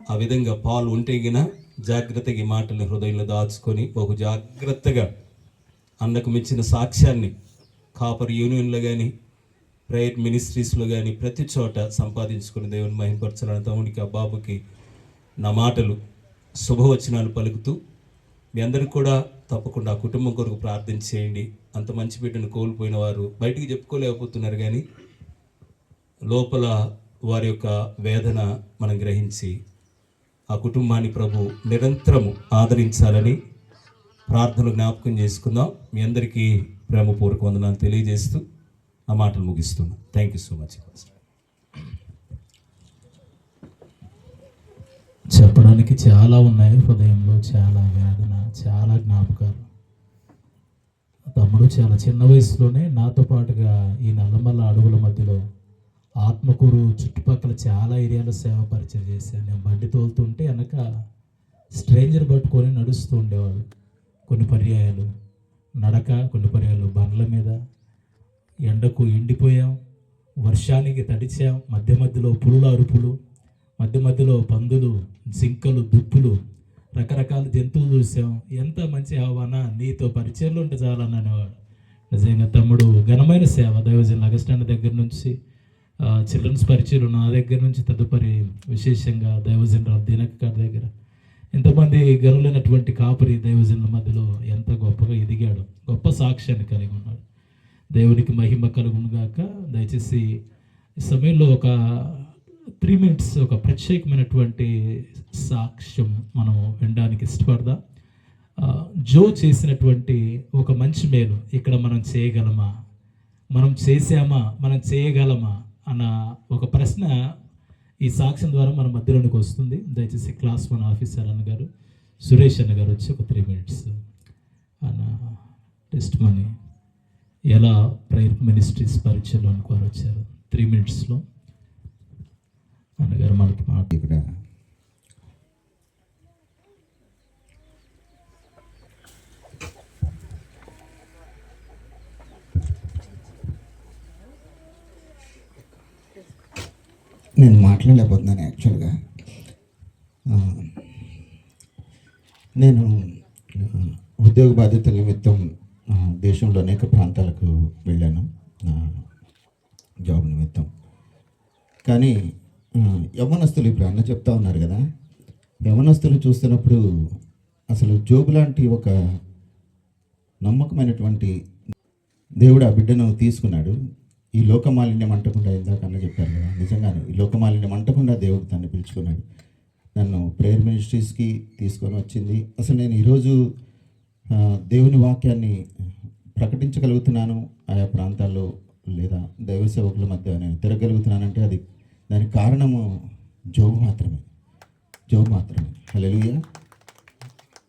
ఆ విధంగా పాలు ఉంటే గిన జాగ్రత్తగా ఈ మాటల్ని హృదయంలో దాచుకొని బహు జాగ్రత్తగా అన్నకు మించిన సాక్ష్యాన్ని కాపర్ యూనియన్లో కానీ, ప్రేయర్ మినిస్ట్రీస్లో కానీ ప్రతి చోట సంపాదించుకుని దేవుని మహిమపరచాలని తమ్ముడికి, ఆ బాబుకి నా మాటలు శుభవచనాలు పలుకుతూ, మీ అందరికీ కూడా తప్పకుండా ఆ కుటుంబం కొరకు ప్రార్థన చేయండి. అంత మంచి బిడ్డను కోల్పోయిన వారు బయటికి చెప్పుకోలేకపోతున్నారు, కానీ లోపల వారి యొక్క వేదన మనం గ్రహించి ఆ కుటుంబాన్ని ప్రభు నిరంతరము ఆదరించాలని ప్రార్థనలు జ్ఞాపకం చేసుకుందాం. మీ అందరికీ ప్రేమపూర్వక వందనాలు తెలియజేస్తూ ఆ మాటలు ముగిస్తున్నాను. Thank you so much. చెప్పడానికి చాలా ఉన్నాయి హృదయంలో, చాలా వేదన, చాలా జ్ఞాపకాలు. తమ్ముడు చాలా చిన్న వయసులోనే నాతో పాటుగా ఈ నల్లమల్ల అడవుల మధ్యలో ఆత్మకూరు చుట్టుపక్కల చాలా ఏరియాలో సేవ పరిచయం చేశాను. నేను బండి తోలుతుంటే వెనక స్ట్రేంజర్ పట్టుకొని నడుస్తూ ఉండేవాడు. కొన్ని పర్యాయాలు నడక, కొన్ని పర్యాయాలు బండ్ల మీద. ఎండకు ఎండిపోయాం, వర్షానికి తడిచాం, మధ్య మధ్యలో పులుల అరుపులు, మధ్య మధ్యలో పందులు, జింకలు, దుప్పులు, రకరకాల జంతువులు చూసాం. ఎంత మంచి ఆహ్వాన, నీతో పరిచయంలో ఉంటే చాలని అనేవాడు. నిజంగా తమ్ముడు ఘనమైన సేవ దైవజనులు అగస్టాండ్ దగ్గర నుంచి చిల్డ్రన్స్ పరిచయలు నా దగ్గర నుంచి తదుపరి విశేషంగా దైవజనులు దినక్ గారి దగ్గర ఇంతమంది గనులైనటువంటి కాపరి దైవజనుల మధ్యలో ఎంత గొప్పగా ఎదిగాడు, గొప్ప సాక్ష్యాన్ని కలిగి ఉన్నాడు. దేవునికి మహిమ కలుగును గాక. దయచేసి ఈ సమయంలో ఒక 3 minutes ఒక ప్రత్యేకమైనటువంటి సాక్ష్యం మనం వినడానికి ఇష్టపడదాం. జో చేసినటువంటి ఒక మంచి మేలు ఇక్కడ మనం చేయగలమా, మనం చేసామా, మనం చేయగలమా అన్న ఒక ప్రశ్న ఈ సాక్ష్యం ద్వారా మన మధ్యలోనికి వస్తుంది. దయచేసి క్లాస్ 1 ఆఫీసర్ అన్న గారు, సురేష్ అన్న గారు వచ్చి ఒక 3 minutes అన్న టెస్ట్ మనీ ఎలా ప్రేయర్ మినిస్ట్రీస్ పరిచయలో అనుకోరు వచ్చారు 3 minutesలో అన్నగారు మనకి మాట. ఇక్కడ నేను మాట్లాడలేకపోతున్నాను. యాక్చువల్గా నేను ఉద్యోగ బాధ్యతల నిమిత్తం దేశంలో అనేక ప్రాంతాలకు వెళ్ళాను జాబ్ నిమిత్తం. కానీ యవ్వనస్తులు ఇప్పుడు అన్న చెప్తా ఉన్నారు కదా, యవ్వనస్తులు చూస్తున్నప్పుడు అసలు జోబు లాంటి ఒక నమ్మకమైనటువంటి దేవుడు ఆ బిడ్డను తీసుకున్నాడు. ఈ లోకమాలిన్యం అంటకుండా, ఇందాక అన్న చెప్పారు కదా, నిజంగానే ఈ లోకమాలిన్యం అంటకుండా దేవుడు తను పిలుచుకున్నాడు. నన్ను ప్రేయర్ మినిస్ట్రీస్కి తీసుకొని వచ్చింది. అసలు నేను ఈరోజు దేవుని వాక్యాన్ని ప్రకటించగలుగుతున్నాను ఆయా ప్రాంతాల్లో, లేదా దైవ సేవకుల మధ్య నేను తిరగలుగుతున్నానంటే అది దానికి కారణము జోబు మాత్రమే. హల్లెలూయా.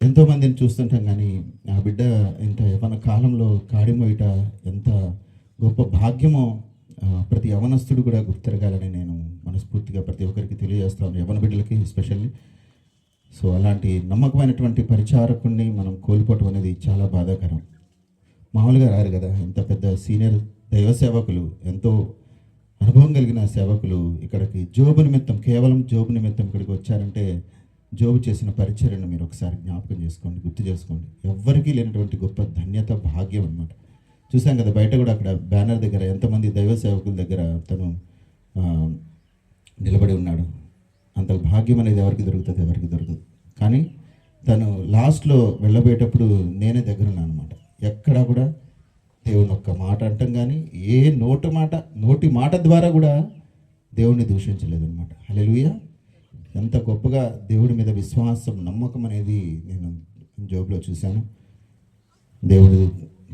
ఎంతోమందిని చూస్తుంటాం కానీ ఆ బిడ్డ ఇంత యవన కాలంలో కాడిమోయట ఎంత గొప్ప భాగ్యమో ప్రతి యవనస్తుడు కూడా గుర్తిరగాలని నేను మనస్ఫూర్తిగా ప్రతి ఒక్కరికి తెలియజేస్తాను, యవన బిడ్డలకి ఎస్పెషల్లీ. సో అలాంటి నమ్మకమైనటువంటి పరిచారకుడిని మనం కోల్పోవటం అనేది చాలా బాధాకరం. మామూలుగా రారు కదా, ఎంత పెద్ద సీనియర్ దైవ సేవకులు, ఎంతో అనుభవం కలిగిన సేవకులు ఇక్కడికి జోబు నిమిత్తం, కేవలం జోబు నిమిత్తం ఇక్కడికి వచ్చారంటే జోబు చేసిన పరిచర్యను మీరు ఒకసారి జ్ఞాపకం చేసుకోండి, గుర్తు చేసుకోండి. ఎవ్వరికీ లేనటువంటి గొప్ప ధన్యత, భాగ్యం అన్నమాట. చూసాం కదా బయట కూడా అక్కడ బ్యానర్ దగ్గర ఎంతమంది దైవ సేవకుల దగ్గర తను నిలబడి ఉన్నాడు. అంత భాగ్యం అనేది ఎవరికి దొరకదు. కానీ తను లాస్ట్లో వెళ్ళబోయేటప్పుడు నేనే దగ్గర ఉన్నాను అనమాట. ఎక్కడా కూడా దేవుని ఒక్క మాట అంటాం కానీ ఏ నోటి మాట ద్వారా కూడా దేవుణ్ణి దూషించలేదన్నమాట. హల్లెలూయా. ఎంత గొప్పగా దేవుడి మీద విశ్వాసం, నమ్మకం అనేది నేను జోబులో చూశాను. దేవుడు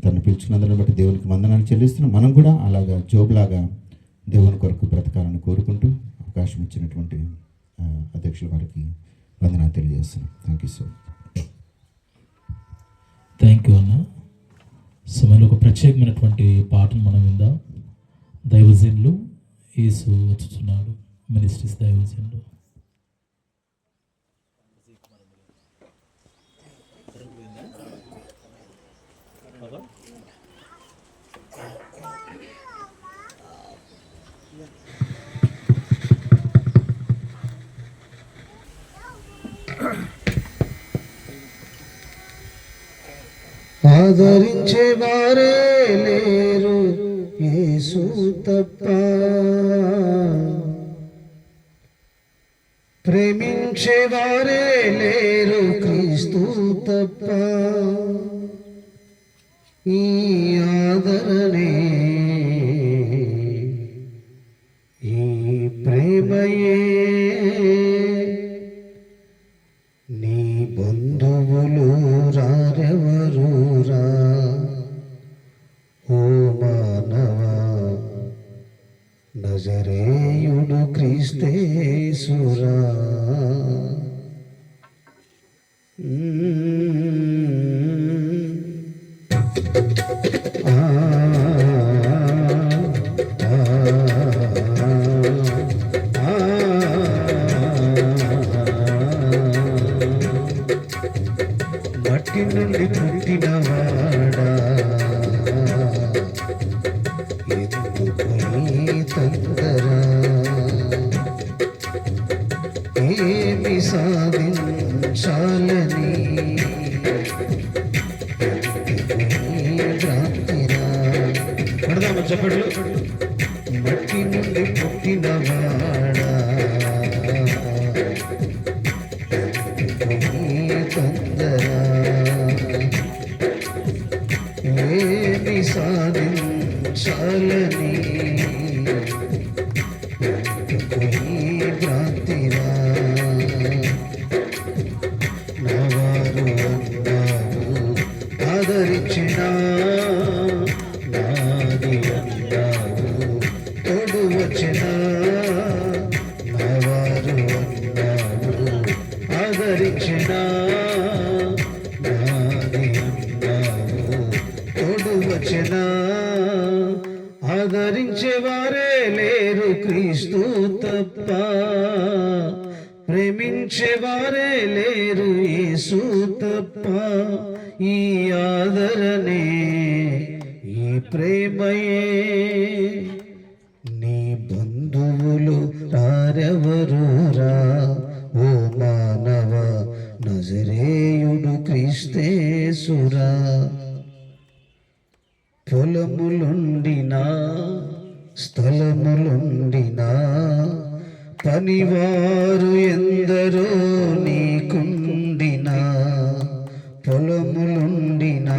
తను పిలుచుకున్నందుని బట్టి దేవునికి వందనాలు చెల్లిస్తున్నాం. మనం కూడా అలాగా జోబులాగా దేవుని కొరకు బ్రతకాలని కోరుకుంటూ అవకాశం ఇచ్చినటువంటి అధ్యక్షుల వారికి వందనాలు తెలియజేస్తున్నాం. Thank you so much. Thank you అన్న. సమయంలో ఒక ప్రత్యేకమైనటువంటి పాటను మనం విందాం. దైవజనులు యేసు వచ్చుచున్నాడు, మినిస్ట్రీస్ దైవజనులు. ఆదరించే వారే లేరు యేసు తప్ప, ప్రేమించే వారే లేరు క్రీస్తు తప్ప. ఈ ఆదరణే, ఈ ప్రేమయే నీ బంధువులు రారెవరురా ఓ మానవా, నజరేయుడు క్రీస్తేసురా. మట్టి నుండి పుట్టినవాడా, ఎందుకు ఈ తొందర, ఏమి సాధించాలని భ్రాంతిరా. చాలని ఈ భ్రాంతిరా నవారు అన్నారు ఆదరించిన నాది అన్నారు తోడు వచ్చిన నవారు అన్నారు ఆదరించిన నాది అన్నారు తోడు వచ్చిన ఆదరించేవారే లేరు క్రీస్తు తప్ప ప్రేమించేవారే లేరు యేసు తప్ప ఈ ఆదరణే ఈ ప్రేమయే నీ బంధువులు రారెవరురా ఓ మానవ నజరేయుడు క్రీస్తేసురా పొలములుండినా స్థలములుండినా పనివారు ఎందరో నీకుండినా పొలములుండినా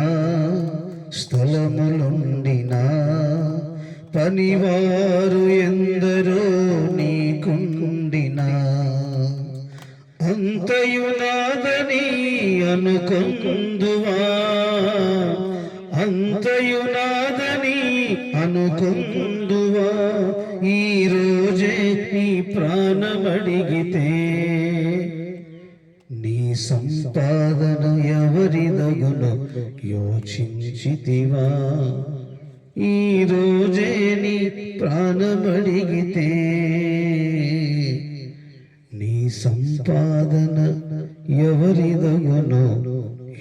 స్థలములుండినా పనివారు ఎందరో నీకుండినా అంతయునాదని అనుకొందువా అంతయునాదని అనుకొందువా ఈ రోజే నీ ప్రాణమడిగితే నీ సంపాదన ఎవరిదగును యోచించితివా ఈ రోజే నీ ప్రాణమడిగితే నీ సంపాదన ఎవరిదగును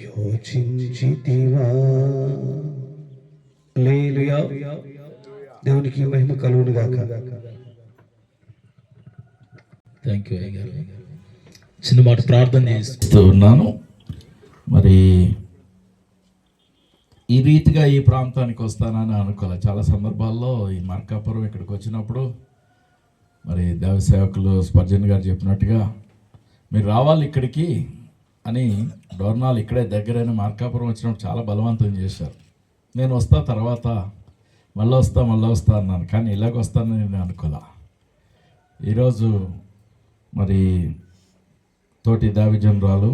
యోచించితివా. హల్లెలూయా. దేవునికి మహిమ కలుగును గాక. థ్యాంక్ యూ అయ్యగారు. చిన్న మాట ప్రార్థన చేస్తూ ఉన్నాను. మరి ఈ రీతిగా ఈ ప్రాంతానికి వస్తానని అనుకోలే. చాలా సందర్భాల్లో ఈ మార్కాపురం ఇక్కడికి వచ్చినప్పుడు మరి దేవ సేవకులు స్పర్జన్ గారు చెప్పినట్టుగా మీరు రావాలి ఇక్కడికి అని డోర్నాల్ ఇక్కడే దగ్గరైన మార్కాపురం వచ్చినప్పుడు చాలా బలవంతం చేశారు. నేను వస్తా తర్వాత మళ్ళీ వస్తా అన్నాను, కానీ ఇలాగ వస్తానని నేను అనుకోలే. ఈరోజు మరి తోటి దావిజనరాలు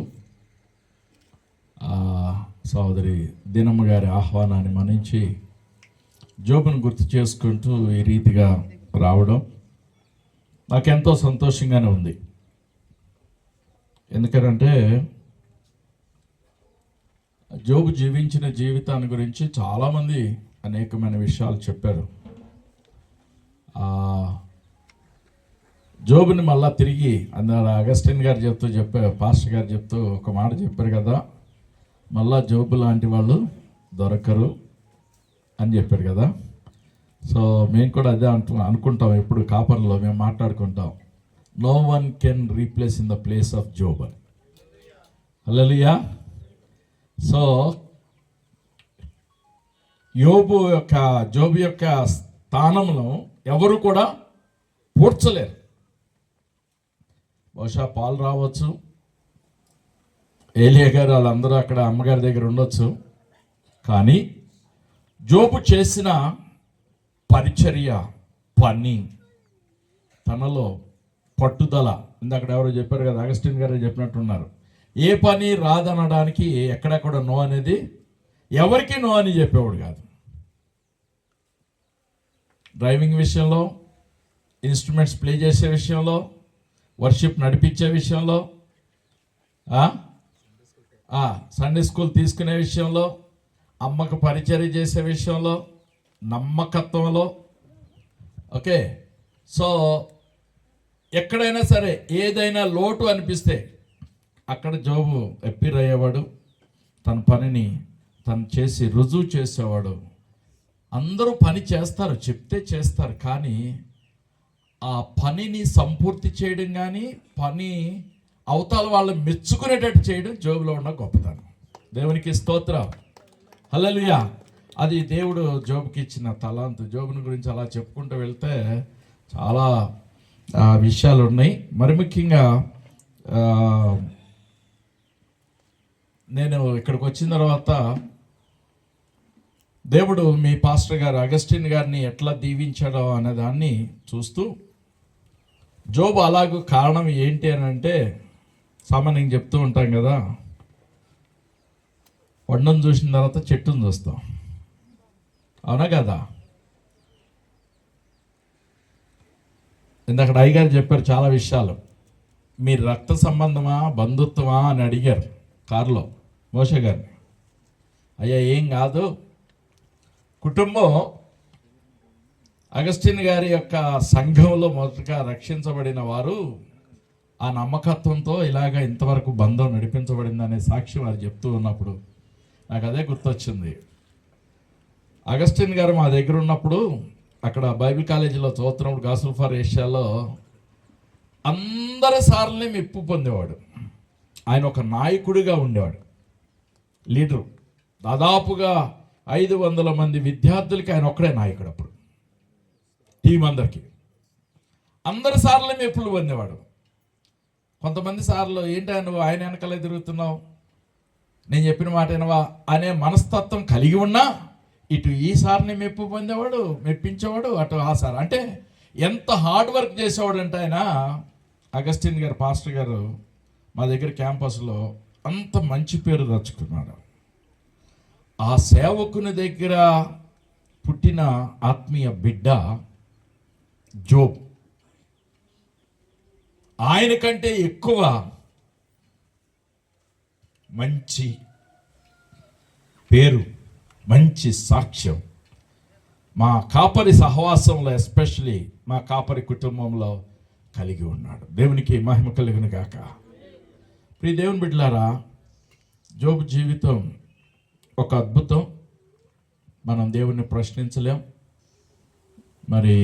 సోదరి దినమ్మ గారి ఆహ్వానాన్ని మన్నించి జోబును గుర్తు చేసుకుంటూ ఈ రీతిగా రావడం నాకెంతో సంతోషంగానే ఉంది. ఎందుకంటే జోబు జీవించిన జీవితాన్ని గురించి చాలామంది అనేకమైన విషయాలు చెప్పారు. జోబుని మళ్ళా తిరిగి అందులో అగస్టిన్ గారు చెప్పారు, పాస్టర్ గారు చెప్తూ ఒక మాట చెప్పారు కదా, మళ్ళా జోబు లాంటి వాళ్ళు దొరకరు అని చెప్పారు కదా. సో మేము కూడా అదే అనుకుంటాం, ఎప్పుడు కాపర్లో మేము మాట్లాడుకుంటాం, no one can replace in the place of Job అని. హల్లెలూయా. సో జోబు యొక్క స్థానంలో ఎవరు కూడా పూడ్చలేరు. బహుశా పాలు రావచ్చు, ఏలియా గారు వాళ్ళందరూ అక్కడ అమ్మగారి దగ్గర ఉండొచ్చు, కానీ జోబు చేసిన పరిచర్య పని, తనలో పట్టుదల, ఇందాక ఎవరో చెప్పారు కదా, అగస్టిన్ గారు చెప్పినట్టున్నారు, ఏ పని రాదనడానికి ఎక్కడెక్కడ నో అనేది ఎవరికి నో అని చెప్పేవాడు కాదు. డ్రైవింగ్ విషయంలో, ఇన్స్ట్రుమెంట్స్ ప్లే చేసే విషయంలో, వర్షిప్ నడిపించే విషయంలో, సండే స్కూల్ తీసుకునే విషయంలో, అమ్మకు పరిచర్య చేసే విషయంలో, నమ్మకత్వంలో, ఓకే. సో ఎక్కడైనా సరే ఏదైనా లోటు అనిపిస్తే అక్కడ జోబు ఎప్పిర్ అయ్యేవాడు, తన పనిని తను చేసి రుజువు చేసేవాడు. అందరూ పని చేస్తారు, చెప్తే చేస్తారు, కానీ ఆ పనిని సంపూర్తి చేయడం కానీ పని అవతల వాళ్ళు మెచ్చుకునేటట్టు చేయడం జోబులో ఉన్న గొప్పతనం. దేవునికి స్తోత్రం. హల్లెలూయా. అది దేవుడు జోబుకి ఇచ్చిన తలాంతు. జోబుని గురించి అలా చెప్పుకుంటూ వెళ్తే చాలా విషయాలు ఉన్నాయి. మరి ముఖ్యంగా నేను ఇక్కడికి వచ్చిన తర్వాత దేవుడు మీ పాస్టర్ గారు అగస్టిన్ గారిని ఎట్లా దీవించడం అనే దాన్ని చూస్తూ జోబు అలాగూ కారణం ఏంటి అని అంటే సామాన్యంగా చెప్తూ ఉంటాం కదా, కొండను చూసిన తర్వాత చెట్టును చూస్తాం, అవునా కదా? ఇందాక అయ్యగారు చెప్పారు చాలా విషయాలు. మీరు రక్త సంబంధమా బంధుత్వమా అని అడిగారు కారులో మోషే గారిని. అయ్యా ఏం కాదు, కుటుంబం అగస్టిన్ గారి యొక్క సంఘంలో మొదటగా రక్షించబడిన వారు ఆ నమ్మకత్వంతో ఇలాగ ఇంతవరకు బంధం నడిపించబడిందనే సాక్ష్యం అది చెప్తూ ఉన్నప్పుడు నాకు అదే గుర్తొచ్చింది. అగస్టిన్ గారు మా దగ్గర ఉన్నప్పుడు అక్కడ బైబిల్ కాలేజీలో చదువుతున్నప్పుడు గాసుల్ ఫర్ ఏషియాలో అందరి సార్లని మెప్పు పొందేవాడు. ఆయన ఒక నాయకుడిగా ఉండేవాడు, లీడరు. దాదాపుగా 500 మంది విద్యార్థులకి ఆయన ఒక్కడే నాయకుడు. అప్పుడు టీం అందరి సార్లు మెప్పులు పొందేవాడు. కొంతమంది సార్లు ఏంటి నువ్వు ఆయన వెనకాలే తిరుగుతున్నావు, నేను చెప్పిన మాట వినవా అనే మనస్తత్వం కలిగి ఉన్నా ఇటు ఈ సార్ని మెప్పు పొందేవాడు, మెప్పించేవాడు, అటు ఆ సార్. అంటే ఎంత హార్డ్ వర్క్ చేసేవాడు అంటే ఆయన అగస్టిన్ గారు పాస్టర్ గారు మా దగ్గర క్యాంపస్లో అంత మంచి పేరు తెచ్చుకున్నాడు. ఆ సేవకుని దగ్గర పుట్టిన ఆత్మీయ బిడ్డ జోబ్. ఆయన కంటే ఎక్కువ మంచి పేరు, మంచి సాక్ష్యం మా కాపరి సహవాసంలో, ఎస్పెషలీ మా కాపరి కుటుంబంలో కలిగి ఉన్నాడు. దేవునికి మహిమ కలుగును గాక. ప్రియ దేవుని బిడ్డలారా, జోబు జీవితం ఒక అద్భుతం. మనం దేవుణ్ణి ప్రశ్నించలేం. మరి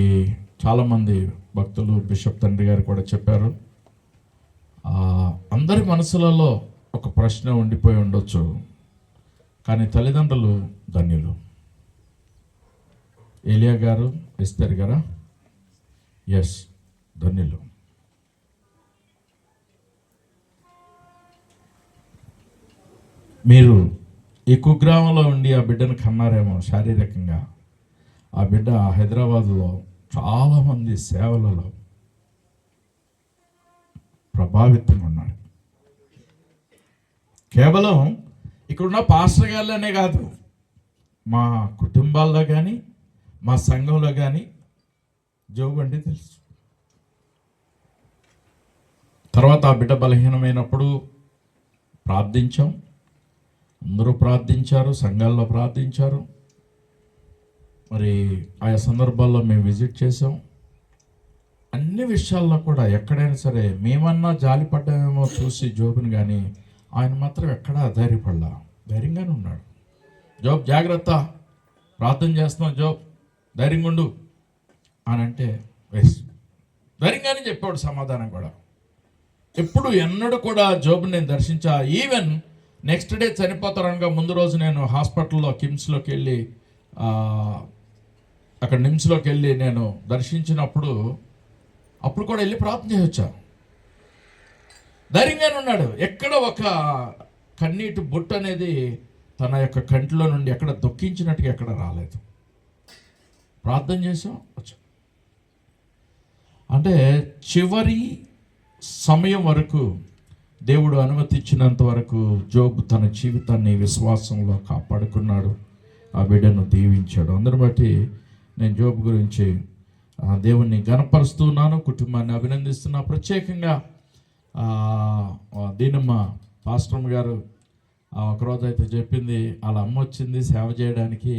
చాలామంది భక్తులు, బిషప్ తండ్రి గారు కూడా చెప్పారు, అందరి మనసులలో ఒక ప్రశ్న ఉండిపోయి ఉండొచ్చు, కానీ తల్లిదండ్రులు ధన్యులు. ఏలియా గారు, ఎస్తేర్ గారా? ఎస్, ధన్యులు. మీరు ఈ కుగ్రామంలో ఉండి ఆ బిడ్డను కన్నారేమో శారీరకంగా. ఆ బిడ్డ హైదరాబాదులో చాలామంది సేవలలో ప్రభావితంగా ఉన్నాడు. కేవలం ఇక్కడున్న పాస్టర్ గారిలోనే కాదు, మా కుటుంబాల్లో కానీ మా సంఘంలో కానీ జోబు అంటే తెలుసు. తర్వాత ఆ బిడ్డ బలహీనమైనప్పుడు ప్రార్థించాం, అందరూ ప్రార్థించారు, సంఘాల్లో ప్రార్థించారు. మరి ఆయా సందర్భాల్లో మేము విజిట్ చేసాం. అన్ని విషయాల్లో కూడా ఎక్కడైనా సరే మేమన్నా జాలిపడ్డామేమో చూసి జోబుని, కానీ ఆయన మాత్రం ఎక్కడా ధైర్యపడలా, ధైర్యంగానే ఉన్నాడు. జోబ్ జాగ్రత్త, ప్రార్థన చేస్తున్నాం జోబ్, ధైర్యంగా ఉండు అని అంటే ధైర్యంగానే చెప్పాడు సమాధానం కూడా. ఎప్పుడు ఎన్నడూ కూడా జోబుని నేను దర్శించా. ఈవెన్ నెక్స్ట్ డే చనిపోతారనగా ముందు రోజు నేను హాస్పిటల్లో కిమ్స్లోకి వెళ్ళి, అక్కడ నిమ్స్లోకి వెళ్ళి నేను దర్శించినప్పుడు అప్పుడు కూడా వెళ్ళి ప్రార్థన చేయొచ్చా. ధైర్యంగానే ఉన్నాడు. ఎక్కడ ఒక కన్నీటి బొట్టు అనేది తన యొక్క కంటిలో నుండి ఎక్కడ దుఃఖించినట్టుగా ఎక్కడ రాలేదు. ప్రార్థన చేసాం, వచ్చాం. అంటే చివరి సమయం వరకు దేవుడు అనుమతించినంత వరకు జోబు తన జీవితాన్ని విశ్వాసంలో కాపాడుకున్నాడు. ఆ బిడ్డను దీవించాడు. అందరి బట్టి నేను జోబు గురించి దేవుణ్ణి గణపరుస్తున్నాను, కుటుంబాన్ని అభినందిస్తున్నా. ప్రత్యేకంగా దీనమ్మ పాస్టర్ గారు ఒకరోజు అయితే చెప్పింది, వాళ్ళ అమ్మ వచ్చింది సేవ చేయడానికి,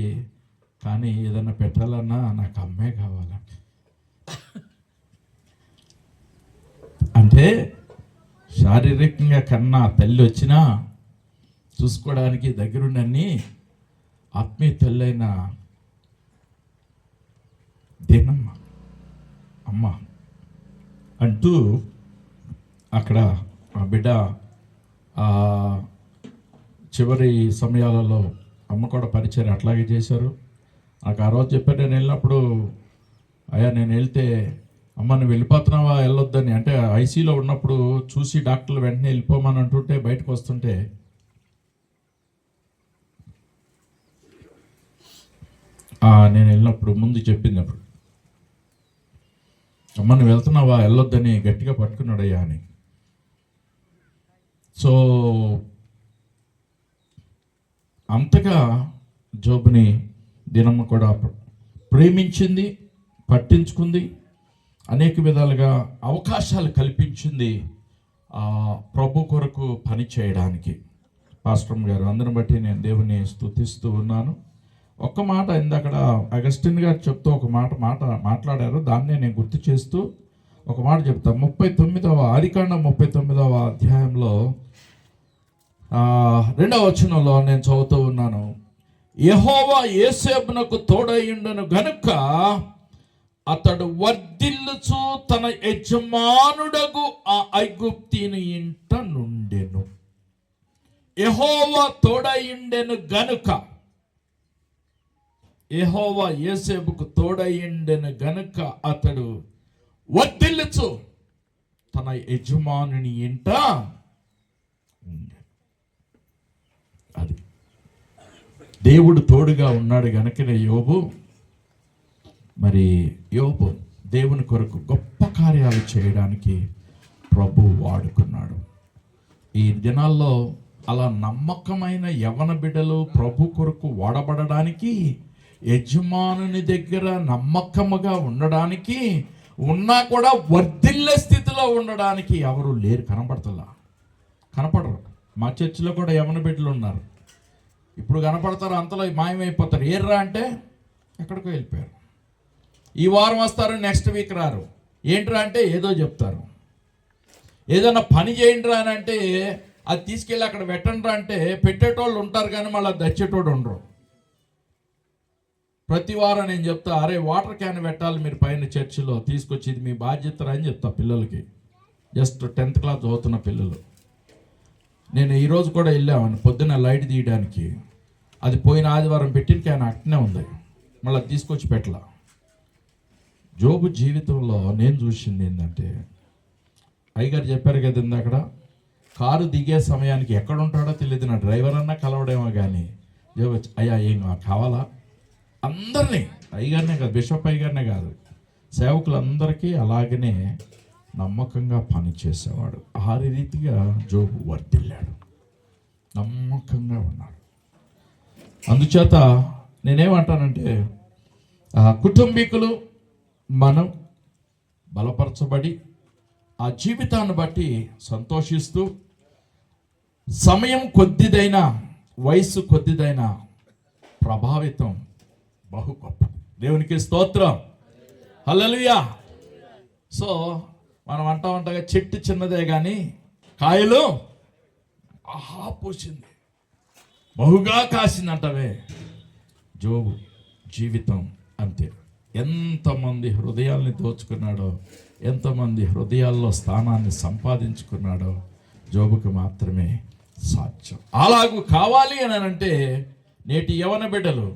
కానీ ఏదన్నా పెట్టాలన్నా నాకు అమ్మే కావాలని. అంటే శారీరకంగా కన్నా తల్లి వచ్చినా చూసుకోవడానికి దగ్గరుండని ఆత్మీయ తల్లైన దీనమ్మ అమ్మ అంటూ అక్కడ ఆ బిడ్డ చివరి సమయాలలో అమ్మ కూడా పరిచయం అట్లాగే చేశారు. నాకు ఆ రోజు చెప్పారు, నేను వెళ్ళినప్పుడు, అయ్యా నేను వెళ్తే అమ్మ నువ్వు వెళ్ళిపోతున్నావా, వెళ్ళొద్దని. అంటే ఐసీలో ఉన్నప్పుడు చూసి డాక్టర్లు వెంటనే వెళ్ళిపోమని అంటుంటే బయటకు వస్తుంటే నేను వెళ్ళినప్పుడు ముందు చెప్పినప్పుడు, అమ్మ నువ్వు వెళ్తున్నావా, వెళ్ళొద్దని గట్టిగా పట్టుకున్నాడయ్యా అని. సో అంతగా జోబుని దినమ్మ కూడా ప్రేమించింది, పట్టించుకుంది, అనేక విధాలుగా అవకాశాలు కల్పించింది ప్రభు కొరకు పని చేయడానికి. పాస్టర్ గారు అందరిని బట్టి నేను దేవుని స్తుతిస్తూ ఉన్నాను. ఒక్క మాట ఇందాక అగస్టిన్ గారు చెప్తూ ఒక మాట మాట్లాడారు, దాన్నే నేను గుర్తు చేస్తూ ఒక మాట చెప్తా. 39వ ఆదికాండం 39వ అధ్యాయంలో 2వ వచనంలో నేను చదువుతూ ఉన్నాను. యెహోవా యోసేపునకు తోడైయుండెను గనుక అతడు వర్ధిల్లుచు తన యజమానుడగు ఆ ఐగుప్తీని ఇంట నుండెను. యెహోవా తోడైయుండెను గనుక, యెహోవా యోసేపుకు తోడైయుండెను గనుక అతడు వర్ధిల్లుచు తన యజమానుని ఇంట ఉండెను. అది దేవుడు తోడుగా ఉన్నాడు గనుకనే యోబు దేవుని కొరకు గొప్ప కార్యాలు చేయడానికి ప్రభు వాడుకున్నాడు. ఈ దినాల్లో అలా నమ్మకమైన యవన బిడ్డలు ప్రభు కొరకు వాడబడడానికి, యజమానుని దగ్గర నమ్మకముగా ఉండడానికి, ఉన్నా కూడా వర్ధిల్లే స్థితిలో ఉండడానికి ఎవరు లేరు, కనపడరు. మా చర్చిలో కూడా యవన బిడ్డలు ఉన్నారు. ఇప్పుడు కనపడతారు, అంతలో మాయమైపోతారు. ఏర్రా అంటే ఎక్కడికో వెళ్ళిపోయారు. ఈ వారం వస్తారు, నెక్స్ట్ వీక్ రారు. ఏంట్రా అంటే ఏదో చెప్తారు. ఏదైనా పని చేయండి రా అని అంటే అది తీసుకెళ్ళి అక్కడ పెట్టండి అంటే పెట్టేటోళ్ళు ఉంటారు, కానీ మళ్ళీ దచ్చేటోడు ఉండరు. ప్రతి వారం నేను చెప్తా, అరే వాటర్ క్యాన్ పెట్టాలి మీరు పైన చర్చిలో, తీసుకొచ్చి ఇది మీ బాధ్యత అని చెప్తా పిల్లలకి. జస్ట్ 10th క్లాస్ చదువుతున్న పిల్లలు. నేను ఈరోజు కూడా వెళ్ళామని పొద్దున్న లైట్ తీయడానికి, అది పోయిన ఆదివారం పెట్టిన క్యాన్ అట్నే ఉంది, మళ్ళీ తీసుకొచ్చి పెట్టలా. జోబు జీవితంలో నేను చూసింది ఏంటంటే, అయ్యగారు చెప్పారు కదా ఇందాక, కారు దిగే సమయానికి ఎక్కడ ఉంటాడో తెలియదు, నా డ్రైవర్ అన్నా కలవడేమో కానీ జోబు అయ్యా ఏం కావాలా అందరినీ, అయ్యగారినే కాదు, బిషప్ అయ్యగారినే కాదు, సేవకులందరికీ అలాగనే నమ్మకంగా పనిచేసేవాడు. ఆ రీతిగా జోబు వర్ధిల్లాడు, నమ్మకంగా ఉన్నాడు. అందుచేత నేనేమంటానంటే, కుటుంబీకులు మనం బలపరచబడి ఆ జీవితాన్ని బట్టి సంతోషిస్తూ, సమయం కొద్దిదైనా వయసు కొద్దిదైనా ప్రభావితం బహు గొప్ప. దేవునికి స్తోత్రం, హల్లెలూయా. సో మనం అంటాగా చెట్టు చిన్నదే కానీ కాయలు పూసింది, బహుగా కాసిందంటవే. జోబు జీవితం అంతే. ఎంతమంది హృదయాల్ని దోచుకున్నాడో, ఎంతమంది హృదయాల్లో స్థానాన్ని సంపాదించుకున్నాడో జోబుకు మాత్రమే సాధ్యం. అలాగూ కావాలి అని అంటే నేటి యవన బిడ్డలు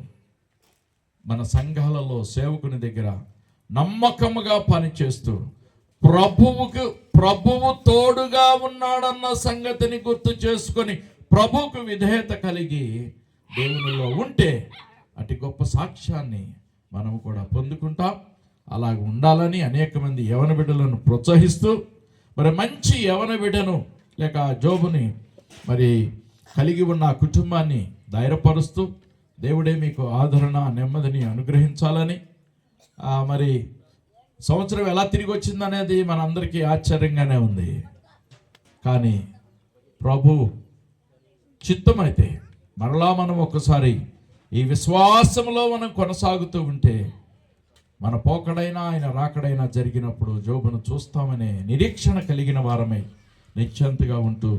మన సంఘాలలో సేవకుని దగ్గర నమ్మకముగా పనిచేస్తూ ప్రభువు తోడుగా ఉన్నాడన్న సంగతిని గుర్తు చేసుకొని ప్రభువుకు విధేయత కలిగి దేవునిలో ఉంటే అతి గొప్ప సాక్ష్యాన్ని మనము కూడా పొందుకుంటాం. అలాగ ఉండాలని అనేక మంది యవన బిడ్డలను ప్రోత్సహిస్తూ, మంచి యవన బిడ్డను లేక జోబుని కలిగి ఉన్న కుటుంబాన్ని ధైర్యపరుస్తూ, దేవుడే మీకు ఆదరణ నెమ్మదిని అనుగ్రహించాలని. సంవత్సరం ఎలా తిరిగి వచ్చిందనేది మనందరికీ ఆశ్చర్యంగానే ఉంది. కానీ ప్రభు చిత్తమైతే మరలా మనం ఒక్కసారి ఈ విశ్వాసంలో మనం కొనసాగుతూ ఉంటే మన పోకడైనా ఆయన రాకడైనా జరిగినప్పుడు జోబును చూస్తామనే నిరీక్షణ కలిగిన వారమై నిశ్చంతగా ఉంటూ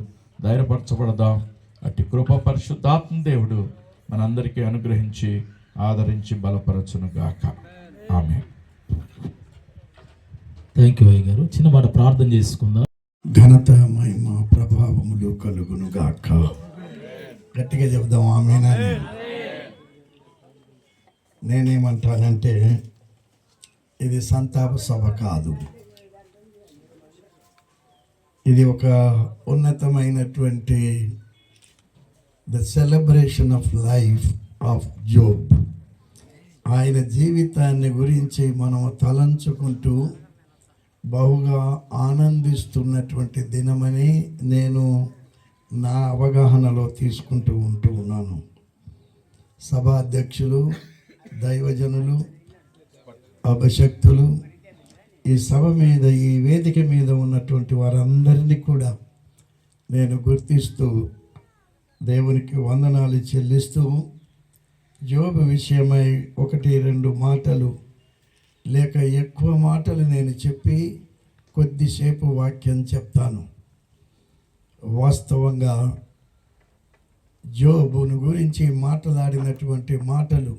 ధైర్యపరచబడదాం. అట్టి కృప పరిశుద్ధాత్మ దేవుడు మనందరికీ అనుగ్రహించి ఆదరించి బలపరచును గాక. ఆమేన్. థ్యాంక్ యూ అయ్య గారు. చిన్న మాట ప్రార్థన చేసుకుందాం. ఘనత మహిమ ప్రభావములు కలుగును గాక. గట్టిగా చెప్దాం ఆమేన్. నేనేమంటానంటే, ఇది సంతాప సభ కాదు, ఇది ఒక ఉన్నతమైనటువంటి the celebration of life of Job. ఆయన జీవితాన్ని గురించి మనం తలంచుకుంటూ బహుగా ఆనందిస్తున్నటువంటి దినమని నేను నా అవగాహనలో తీసుకుంటూ ఉన్నాను. సభాధ్యక్షులు, దైవజనులు, అభిషక్తులు, ఈ సభ మీద, ఈ వేదిక మీద ఉన్నటువంటి వారందరినీ కూడా నేను గుర్తిస్తూ దేవునికి వందనాలు చెల్లిస్తూ, యోబు విషయమై 1-2 మాటలు లేక ఎక్కువ మాటలు నేను చెప్పి కొద్దిసేపు వాక్యం చెప్తాను. వాస్తవంగా యోబును గురించి మాట్లాడినటువంటి మాటలు,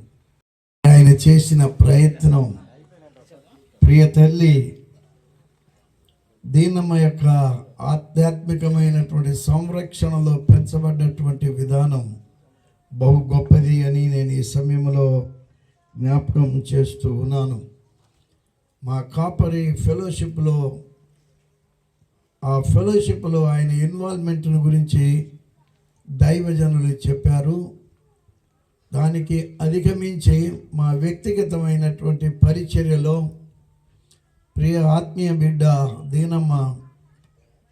ఆయన చేసిన ప్రయత్నం, ప్రియ తల్లి దీనమ్మ యొక్క ఆధ్యాత్మికమైనటువంటి సంరక్షణలో పెంచబడ్డటువంటి విధానం బహు గొప్పది అని నేను ఈ సమయంలో జ్ఞాపకం చేస్తూ ఉన్నాను. మా కాపరి ఫెలోషిప్లో, ఆ ఫెలోషిప్లో ఆయన ఇన్వాల్వ్మెంట్ను గురించి దైవజనులు చెప్పారు. దానికి అధిగమించి మా వ్యక్తిగతమైనటువంటి పరిచర్యలో ప్రియ ఆత్మీయ బిడ్డ దీనమ్మ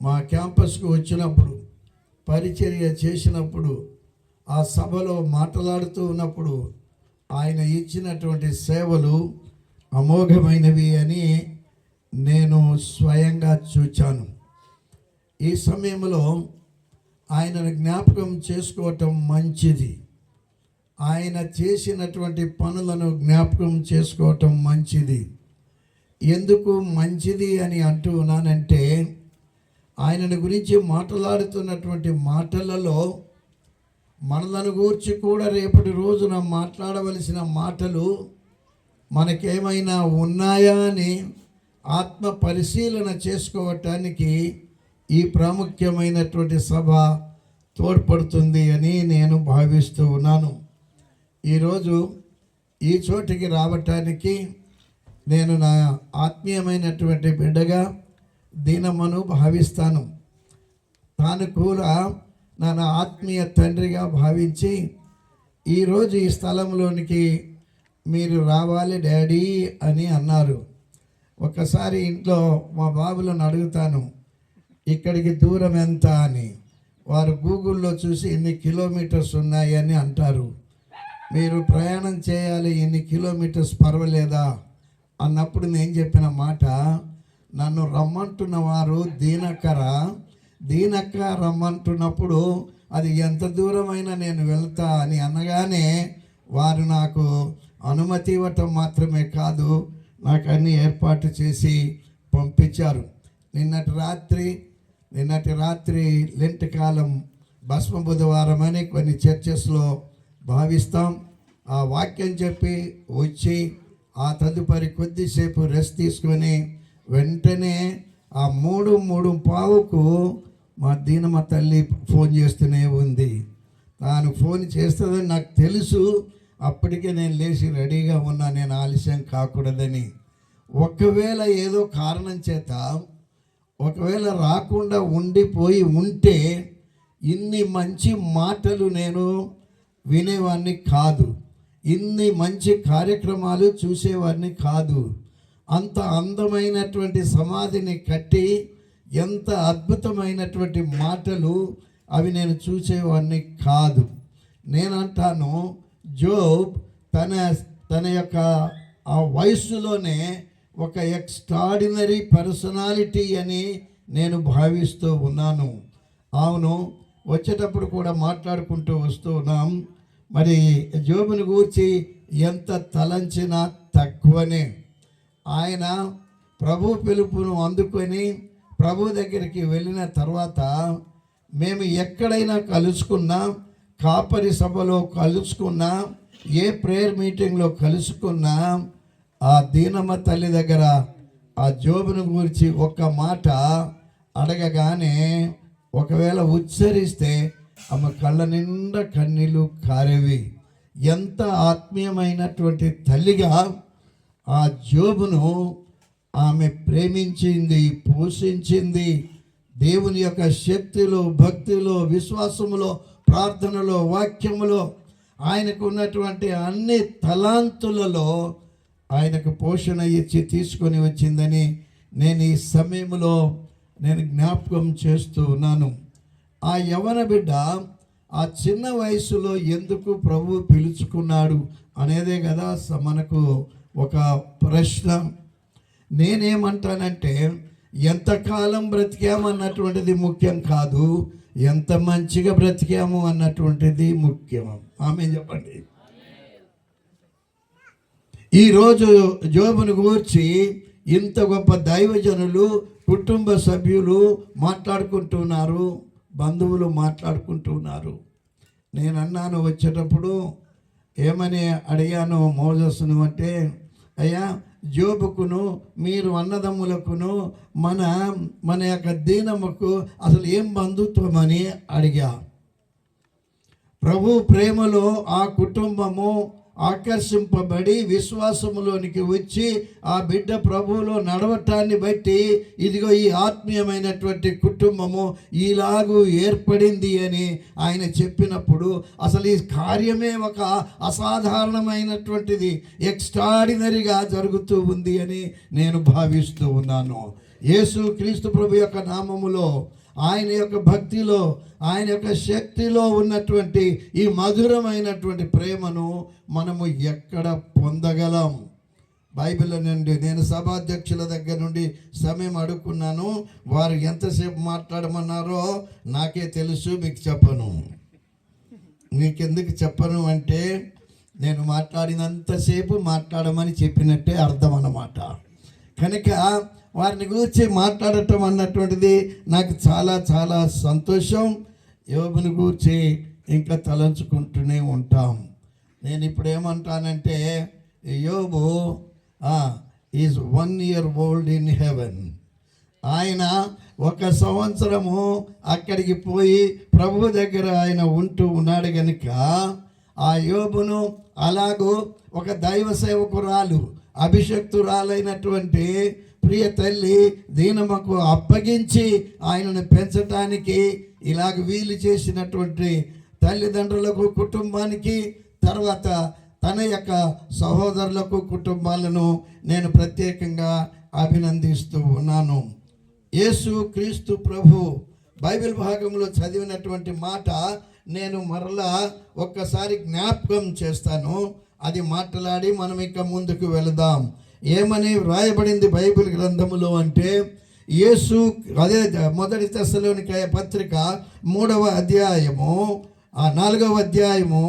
మా క్యాంపస్కు వచ్చినప్పుడు, పరిచర్య చేసినప్పుడు, ఆ సభలో మాట్లాడుతూ ఉన్నప్పుడు ఆయన ఇచ్చినటువంటి సేవలు అమోఘమైనవి అని నేను స్వయంగా చూచాను. ఈ సమయంలో ఆయనను జ్ఞాపకం చేసుకోవటం మంచిది. ఆయన చేసినటువంటి పనులను జ్ఞాపకం చేసుకోవటం మంచిది. ఎందుకు మంచిది అని అంటూ ఉన్నానంటే, ఆయనను గురించి మాట్లాడుతున్నటువంటి మాటలలో మనలను గూర్చి కూడా రేపటి రోజున మాట్లాడవలసిన మాటలు మనకేమైనా ఉన్నాయా అని ఆత్మ పరిశీలన చేసుకోవటానికి ఈ ప్రాముఖ్యమైనటువంటి సభ తోడ్పడుతుంది అని నేను భావిస్తూ ఉన్నాను. ఈరోజు ఈ చోటికి రావటానికి నేను నా ఆత్మీయమైనటువంటి బిడ్డగా దీనమ్మను భావిస్తాను. తాను కూడా నా ఆత్మీయ తండ్రిగా భావించి ఈరోజు ఈ స్థలంలోనికి మీరు రావాలి డాడీ అని అన్నారు. ఒకసారి ఇంట్లో మా బాబులను అడుగుతాను, ఇక్కడికి దూరం ఎంత అని. వారు గూగుల్లో చూసి ఇన్ని కిలోమీటర్స్ ఉన్నాయని అంటారు. మీరు ప్రయాణం చేయాలి, ఇన్ని కిలోమీటర్స్ పర్వాలేదా అన్నప్పుడు నేను చెప్పిన మాట, నన్ను రమ్మంటున్న వారు దీనక్క రమ్మంటున్నప్పుడు అది ఎంత దూరమైనా నేను వెళ్తా అని అనగానే వారు నాకు అనుమతి ఇవ్వటం మాత్రమే కాదు, నాకు అన్ని ఏర్పాటు చేసి పంపించారు. నిన్నటి రాత్రి లెంట్ కాలం భస్మ బుధవారం అని కొన్ని చర్చెస్లో భావిస్తాం. ఆ వాక్యం చెప్పి వచ్చి ఆ తదుపరి కొద్దిసేపు రెస్ట్ తీసుకొని వెంటనే ఆ 3:15కు మా దీనమ్మ తల్లి ఫోన్ చేస్తూనే ఉంది. తాను ఫోన్ చేస్తుందని నాకు తెలుసు. అప్పటికే నేను లేచి రెడీగా ఉన్నా, నేను ఆలస్యం కాకూడదని. ఒకవేళ ఏదో కారణం చేత ఒకవేళ రాకుండా ఉండిపోయి ఉంటే ఇన్ని మంచి మాటలు నేను వినేవాడిని కాదు, ఇన్ని మంచి కార్యక్రమాలు చూసేవాడిని కాదు. అంత అందమైనటువంటి సమాధిని కట్టి ఎంత అద్భుతమైనటువంటి మాటలు అవి నేను చూసేవాడిని కాదు. నేనంటాను, జోబ్ తన యొక్క ఆ వయస్సులోనే ఒక ఎక్స్ట్రాడినరీ పర్సనాలిటీ అని నేను భావిస్తూ ఉన్నాను. అవును, వచ్చేటప్పుడు కూడా మాట్లాడుకుంటూ వస్తూ ఉన్నాం. మరి జోబుని గూర్చి ఎంత తలంచినా తక్కువనే. ఆయన ప్రభు పిలుపును అందుకొని ప్రభు దగ్గరికి వెళ్ళిన తర్వాత మేము ఎక్కడైనా కలుసుకున్నా, కాపరి సభలో కలుసుకున్నా, ఏ ప్రేయర్ మీటింగ్లో కలుసుకున్నా, ఆ దీనమ్మ తల్లి దగ్గర ఆ జోబును గురించి ఒక్క మాట అడగగానే ఒకవేళ ఉచ్చరిస్తే ఆమె కళ్ళ నిండా కన్నీళ్ళు కారేవి. ఎంత ఆత్మీయమైనటువంటి తల్లిగా ఆ జోబును ఆమె ప్రేమించింది, పోషించింది. దేవుని యొక్క శక్తిలో, భక్తిలో, విశ్వాసములో, ప్రార్థనలో, వాక్యములో ఆయనకు ఉన్నటువంటి అన్ని తలాంతులలో ఆయనకు పోషణ ఇచ్చి తీసుకొని వచ్చిందని నేను ఈ సమయంలో నేను జ్ఞాపకం చేస్తూ ఉన్నాను. ఆ యవన బిడ్డ ఆ చిన్న వయసులో ఎందుకు ప్రభు పిలుచుకున్నాడు అనేదే కదా మనకు ఒక ప్రశ్న. నేనేమంటానంటే ఎంతకాలం బ్రతికాము అన్నటువంటిది ముఖ్యం కాదు, ఎంత మంచిగా బ్రతికాము అన్నటువంటిది ముఖ్యం. ఆమె చెప్పండి. ఈరోజు యోబును గూర్చి ఇంత గొప్ప దైవజనులు, కుటుంబ సభ్యులు మాట్లాడుకుంటున్నారు, బంధువులు మాట్లాడుకుంటున్నారు. నేను అన్నాను వచ్చేటప్పుడు, ఏమని అడిగాను మోజస్సును అంటే, అయ్యా యోబుకును మీరు అన్నదమ్ములకును మన యొక్క దీనముకు అసలు ఏం బంధుత్వం అని అడిగా. ప్రభు ప్రేమలో ఆ కుటుంబము ఆకర్షింపబడి విశ్వాసములోనికి వచ్చి ఆ బిడ్డ ప్రభువులో నడవటాన్ని బట్టి ఇదిగో ఈ ఆత్మీయమైనటువంటి కుటుంబము ఈలాగూ ఏర్పడింది అని ఆయన చెప్పినప్పుడు అసలు ఈ కార్యమే ఒక అసాధారణమైనటువంటిది, ఎక్స్ట్రాడినరీగా జరుగుతూ ఉంది అని నేను భావిస్తూ ఉన్నాను. యేసు క్రీస్తు ప్రభు యొక్క నామములో, ఆయన యొక్క భక్తిలో, ఆయన యొక్క శక్తిలో ఉన్నటువంటి ఈ మధురమైనటువంటి ప్రేమను మనము ఎక్కడ పొందగలం? బైబిల్ నుండి నేను సభాధ్యక్షుల దగ్గర నుండి సమయం అడుక్కున్నాను. వారు ఎంతసేపు మాట్లాడమన్నారో నాకే తెలుసు, మీకు చెప్పను. మీకెందుకు చెప్పను అంటే నేను మాట్లాడినంతసేపు మాట్లాడమని చెప్పినట్టే అర్థం అన్నమాట. కనుక వారిని గురించి మాట్లాడటం అన్నటువంటిది నాకు చాలా చాలా సంతోషం. యోబుని గురించి ఇంకా తలంచుకుంటూనే ఉంటాం. నేను ఇప్పుడు ఏమంటానంటే, యోబు is 1 year old in heaven. ఆయన 1 సంవత్సరము అక్కడికి పోయి ప్రభు దగ్గర ఆయన ఉంటూ ఉన్నాడు కనుక ఆ యోబును అలాగూ ఒక దైవ సేవకురాలు, అభిషక్తురాలైనటువంటి ప్రియ తల్లి దీనమ్మకు అప్పగించి ఆయనను పెంచటానికి ఇలాగ వీలు చేసినటువంటి తల్లిదండ్రులకు, కుటుంబానికి, తర్వాత తన యొక్క సహోదరులకు, కుటుంబాలను నేను ప్రత్యేకంగా అభినందిస్తూ ఉన్నాను. యేసు క్రీస్తు ప్రభు బైబిల్ భాగంలో చదివినటువంటి మాట నేను మరలా ఒక్కసారి జ్ఞాపకం చేస్తాను. అది మాట్లాడి మనం ఇంకా ముందుకు వెళదాం. ఏమని వ్రాయబడింది బైబిల్ గ్రంథములో అంటే, యేసు అదే 1 తెస్సలోనికయ పత్రిక 3వ అధ్యాయము 4వ అధ్యాయము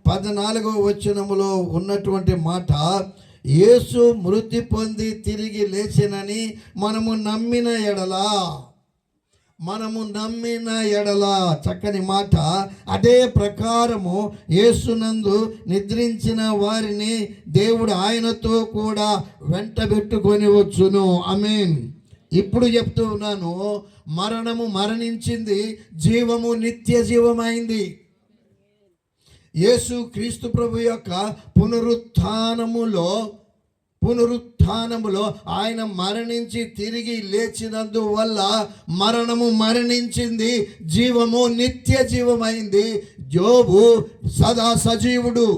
14వ వచనములో ఉన్నటువంటి మాట, యేసు మృతి పొంది తిరిగి లేచినని మనము నమ్మిన ఎడల చక్కని మాట. అదే ప్రకారము యేసునందు నిద్రించిన వారిని దేవుడు ఆయనతో కూడా వెంటబెట్టుకొని వచ్చును. ఆమేన్. ఇప్పుడు చెప్తూ ఉన్నాను, మరణము మరణించింది, జీవము నిత్య జీవమైంది. యేసు క్రీస్తు ప్రభు యొక్క పునరుత్థానములో ఆయన మరణించి తిరిగి లేచినందువల్ల మరణము మరణించింది, జీవము నిత్య జీవమైంది. యోబు సదా సజీవుడు,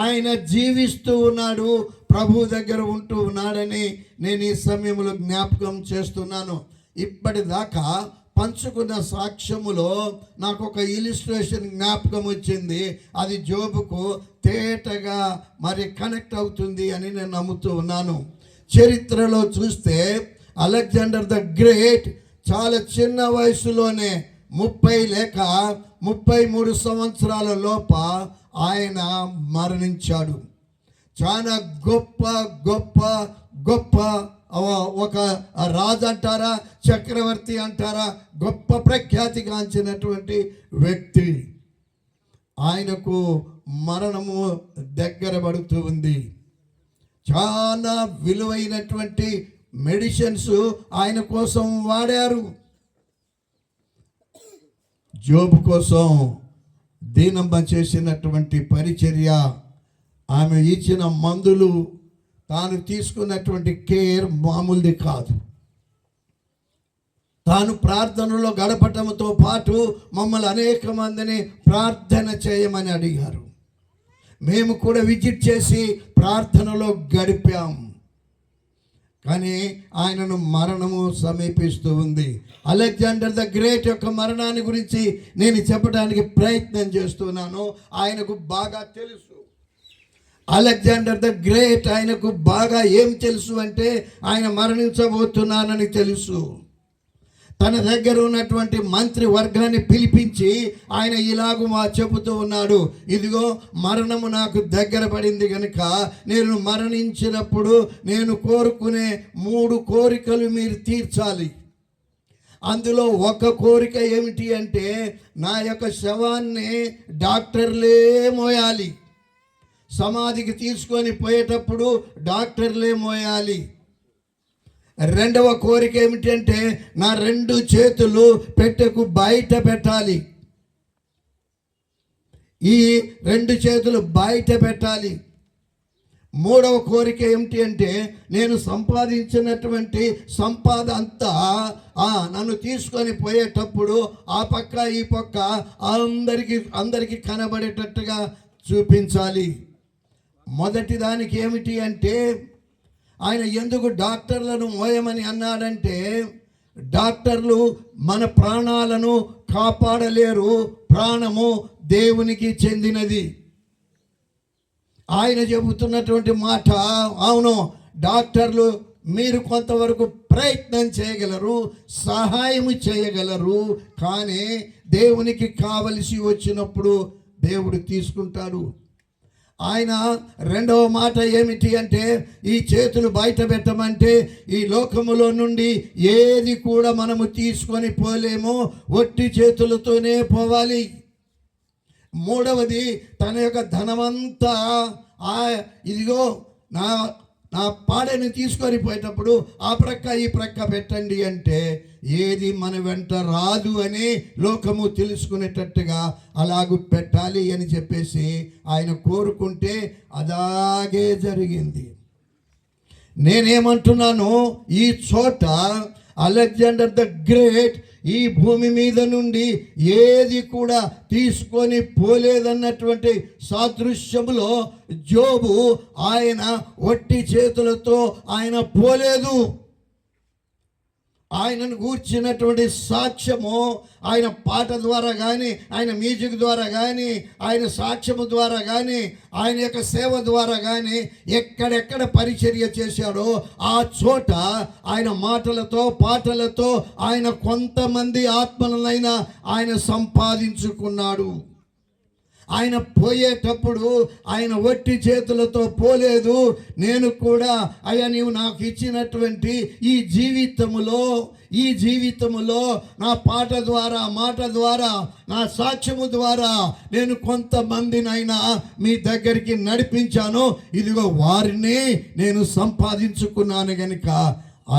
ఆయన జీవిస్తూ ఉన్నాడు, ప్రభు దగ్గర ఉంటూ ఉన్నాడని నేను ఈ సమయంలో జ్ఞాపకం చేస్తున్నాను. ఇప్పటిదాకా పంచుకున్న సాక్ష్యములో నాకు ఒక ఇలిస్ట్రేషన్ జ్ఞాపకం వచ్చింది. అది యోబుకు తేటగా మరి కనెక్ట్ అవుతుంది అని నేను నమ్ముతూ ఉన్నాను. చరిత్రలో చూస్తే అలెగ్జాండర్ ద గ్రేట్ చాలా చిన్న వయసులోనే 30 లేక 33 సంవత్సరాల లోప ఆయన మరణించాడు. చాలా గొప్ప గొప్ప గొప్ప ఒక రాజు అంటారా, చక్రవర్తి అంటారా, గొప్ప ప్రఖ్యాతిగాంచినటువంటి వ్యక్తి. ఆయనకు మరణము దగ్గర పడుతూ ఉంది. చాలా విలువైనటువంటి మెడిసిన్స్ ఆయన కోసం వాడారు. యోబు కోసం దీనమ్మ చేసినటువంటి పరిచర్య, ఆమె ఇచ్చిన మందులు, తాను తీసుకున్నటువంటి కేర్ మామూలుది కాదు. తాను ప్రార్థనలో గడపటంతో పాటు మమ్మల్ని అనేక మందిని ప్రార్థన చేయమని అడిగారు. మేము కూడా విజిట్ చేసి ప్రార్థనలో గడిపాం. కానీ ఆయనను మరణము సమీపిస్తూ ఉంది. అలెగ్జాండర్ ద గ్రేట్ యొక్క మరణాన్ని గురించి నేను చెప్పడానికి ప్రయత్నం చేస్తున్నాను. ఆయనకు బాగా తెలుసు. అలెగ్జాండర్ ద గ్రేట్ ఆయనకు బాగా ఏం తెలుసు అంటే ఆయన మరణించబోతున్నానని తెలుసు. తన దగ్గర ఉన్నటువంటి మంత్రి వర్గాన్ని పిలిపించి ఆయన ఇలాగూ చెబుతూ ఉన్నాడు, ఇదిగో మరణము నాకు దగ్గర పడింది కనుక నేను మరణించినప్పుడు నేను కోరుకునే 3 కోరికలు మీరు తీర్చాలి. అందులో ఒక కోరిక ఏమిటి అంటే నా యొక్క శవాన్ని డాక్టర్లే మోయాలి. సమాధికి తీసుకొని పోయేటప్పుడు డాక్టర్లే మోయాలి. రెండవ కోరిక ఏమిటంటే నా 2 చేతులు పెట్టెకు బయట పెట్టాలి. ఈ 2 చేతులు బయట పెట్టాలి. మూడవ కోరిక ఏమిటి అంటే నేను సంపాదించినటువంటి సంపాద అంతా నన్ను తీసుకొని పోయేటప్పుడు ఆ పక్క ఈ పక్క అందరికీ కనబడేటట్టుగా చూపించాలి. మొదటి దానికి ఏమిటి అంటే ఆయన ఎందుకు డాక్టర్లను మోయమని అన్నాడంటే డాక్టర్లు మన ప్రాణాలను కాపాడలేరు. ప్రాణము దేవునికి చెందినది. ఆయన చెబుతున్నటువంటి మాట అవును, డాక్టర్లు మీరు కొంతవరకు ప్రయత్నం చేయగలరు, సహాయం చేయగలరు, కానీ దేవునికి కావలసి వచ్చినప్పుడు దేవుడు తీసుకుంటాడు. ఆయన రెండవ మాట ఏమిటి అంటే ఈ చేతులు బయట పెట్టమంటే ఈ లోకములో నుండి ఏది కూడా మనము తీసుకొని పోలేము, ఒట్టి చేతులతోనే పోవాలి. మూడవది తన యొక్క ధనమంతా ఇదిగో నా పాడని తీసుకొని పోయేటప్పుడు ఆ ప్రక్క ఈ ప్రక్క పెట్టండి అంటే ఏది మన వెంట రాదు అని లోకము తెలుసుకునేటట్టుగా అలాగూ పెట్టాలి అని చెప్పేసి ఆయన కోరుకుంటే అలాగే జరిగింది. నేనేమంటున్నాను, ఈ చోట అలెగ్జాండర్ ద గ్రేట్ ఈ భూమి మీద నుండి ఏది కూడా తీసుకొని పోలేదన్నటువంటి సాదృశ్యములో జోబు ఆయన ఒట్టి చేతులతో ఆయన పోలేదు. ఆయనను గూర్చినటువంటి సాక్ష్యము ఆయన పాట ద్వారా కానీ, ఆయన మ్యూజిక్ ద్వారా కానీ, ఆయన సాక్ష్యము ద్వారా కానీ, ఆయన యొక్క సేవ ద్వారా కానీ ఎక్కడెక్కడ పరిచర్య చేశాడో ఆ చోట ఆయన మాటలతో పాటలతో ఆయన కొంతమంది ఆత్మలనైనా ఆయన సంపాదించుకున్నాడు. ఆయన పోయేటప్పుడు ఆయన ఒట్టి చేతులతో పోలేదు. నేను కూడా అయ్యా నీవు నాకు ఇచ్చినటువంటి ఈ జీవితములో నా పాట ద్వారా, మాట ద్వారా, నా సాక్ష్యము ద్వారా నేను కొంతమందినైనా మీ దగ్గరికి నడిపించాను. ఇదిగో వారిని నేను సంపాదించుకున్నాను గనుక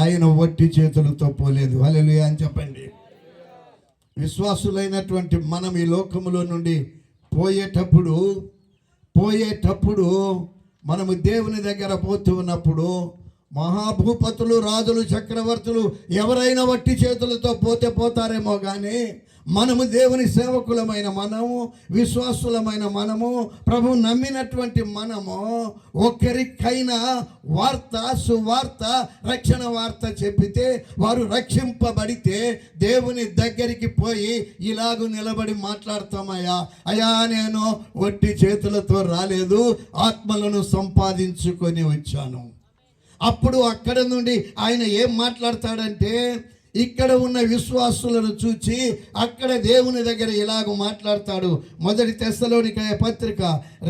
ఆయన ఒట్టి చేతులతో పోలేదు. హల్లెలూయా అని చెప్పండి. విశ్వాసులైనటువంటి మనం ఈ లోకములో నుండి పోయేటప్పుడు మనము దేవుని దగ్గర పోతూ ఉన్నప్పుడు మహాభూపతులు, రాజులు, చక్రవర్తులు ఎవరైనా వట్టి చేతులతో పోతారేమో కానీ మనము దేవుని సేవకులమైన మనము, విశ్వాసులమైన మనము, ప్రభు నమ్మినటువంటి మనము ఒకరికైనా సువార్త, రక్షణ వార్త చెప్పితే వారు రక్షింపబడితే దేవుని దగ్గరికి పోయి ఇలాగూ నిలబడి మాట్లాడతామయ్యా, అయ్యా నేను వట్టి చేతులతో రాలేదు, ఆత్మలను సంపాదించుకొని వచ్చాను. అప్పుడు అక్కడ నుండి ఆయన ఏం మాట్లాడతాడంటే ఇక్కడ ఉన్న విశ్వాసులను చూచి అక్కడ దేవుని దగ్గర ఇలాగ మాట్లాడతాడు. 1 తెస్సలోనికయ పత్రిక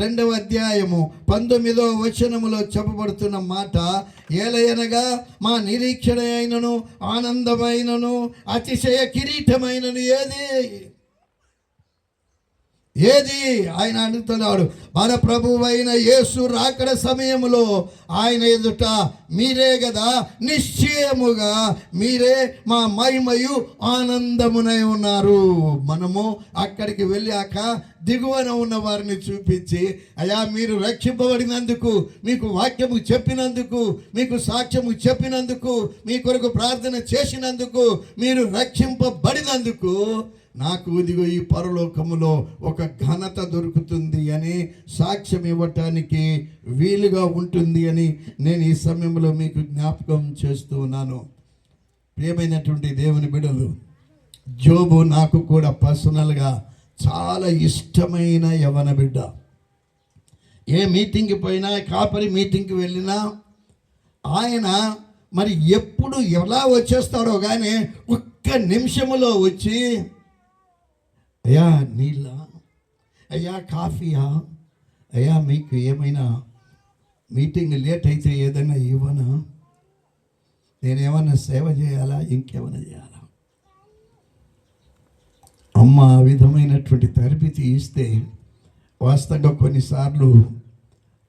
2వ అధ్యాయము 19వ వచనములో చెప్పబడుతున్న మాట, ఏలయనగా మా నిరీక్షణ అయినను ఆనందమైనను అతిశయ కిరీటమైనను ఏది? ఏది ఆయన అడుగుతున్నాడు. మన ప్రభువైన యేసు రాకడ సమయంలో ఆయన ఎదుట మీరే కదా నిశ్చయముగా మీరే మా మహిమయు ఆనందమునై ఉన్నారు. మనము అక్కడికి వెళ్ళాక దిగువన ఉన్న వారిని చూపించి, అయ్యా మీరు రక్షింపబడినందుకు, మీకు వాక్యము చెప్పినందుకు, మీకు సాక్ష్యము చెప్పినందుకు, మీ కొరకు ప్రార్థన చేసినందుకు, మీరు రక్షింపబడినందుకు నాకు ఇదిగో ఈ పరలోకములో ఒక ఘనత దొరుకుతుంది అని సాక్ష్యం ఇవ్వటానికి వీలుగా ఉంటుంది అని నేను ఈ సమయంలో మీకు జ్ఞాపకం చేస్తూ ఉన్నాను. ప్రియమైనటువంటి దేవుని బిడ్డలు, జోబు నాకు కూడా పర్సనల్గా చాలా ఇష్టమైన యవన బిడ్డ. ఏ మీటింగ్కి పోయినా, కాపరి మీటింగ్కి వెళ్ళినా ఆయన మరి ఎప్పుడు ఎలా వచ్చేస్తాడో కానీ ఒక్క నిమిషంలో వచ్చి, అయ్యా నీళ్ళ, అయ్యా కాఫీయా, అయ్యా మీకు ఏమైనా మీటింగ్ లేట్ అయితే ఏదైనా ఇవ్వనా, నేనేమన్నా సేవ చేయాలా, ఇంకేమైనా చేయాలా? అమ్మ ఆ విధమైనటువంటి తరబితి ఇస్తే వాస్తవంగా కొన్నిసార్లు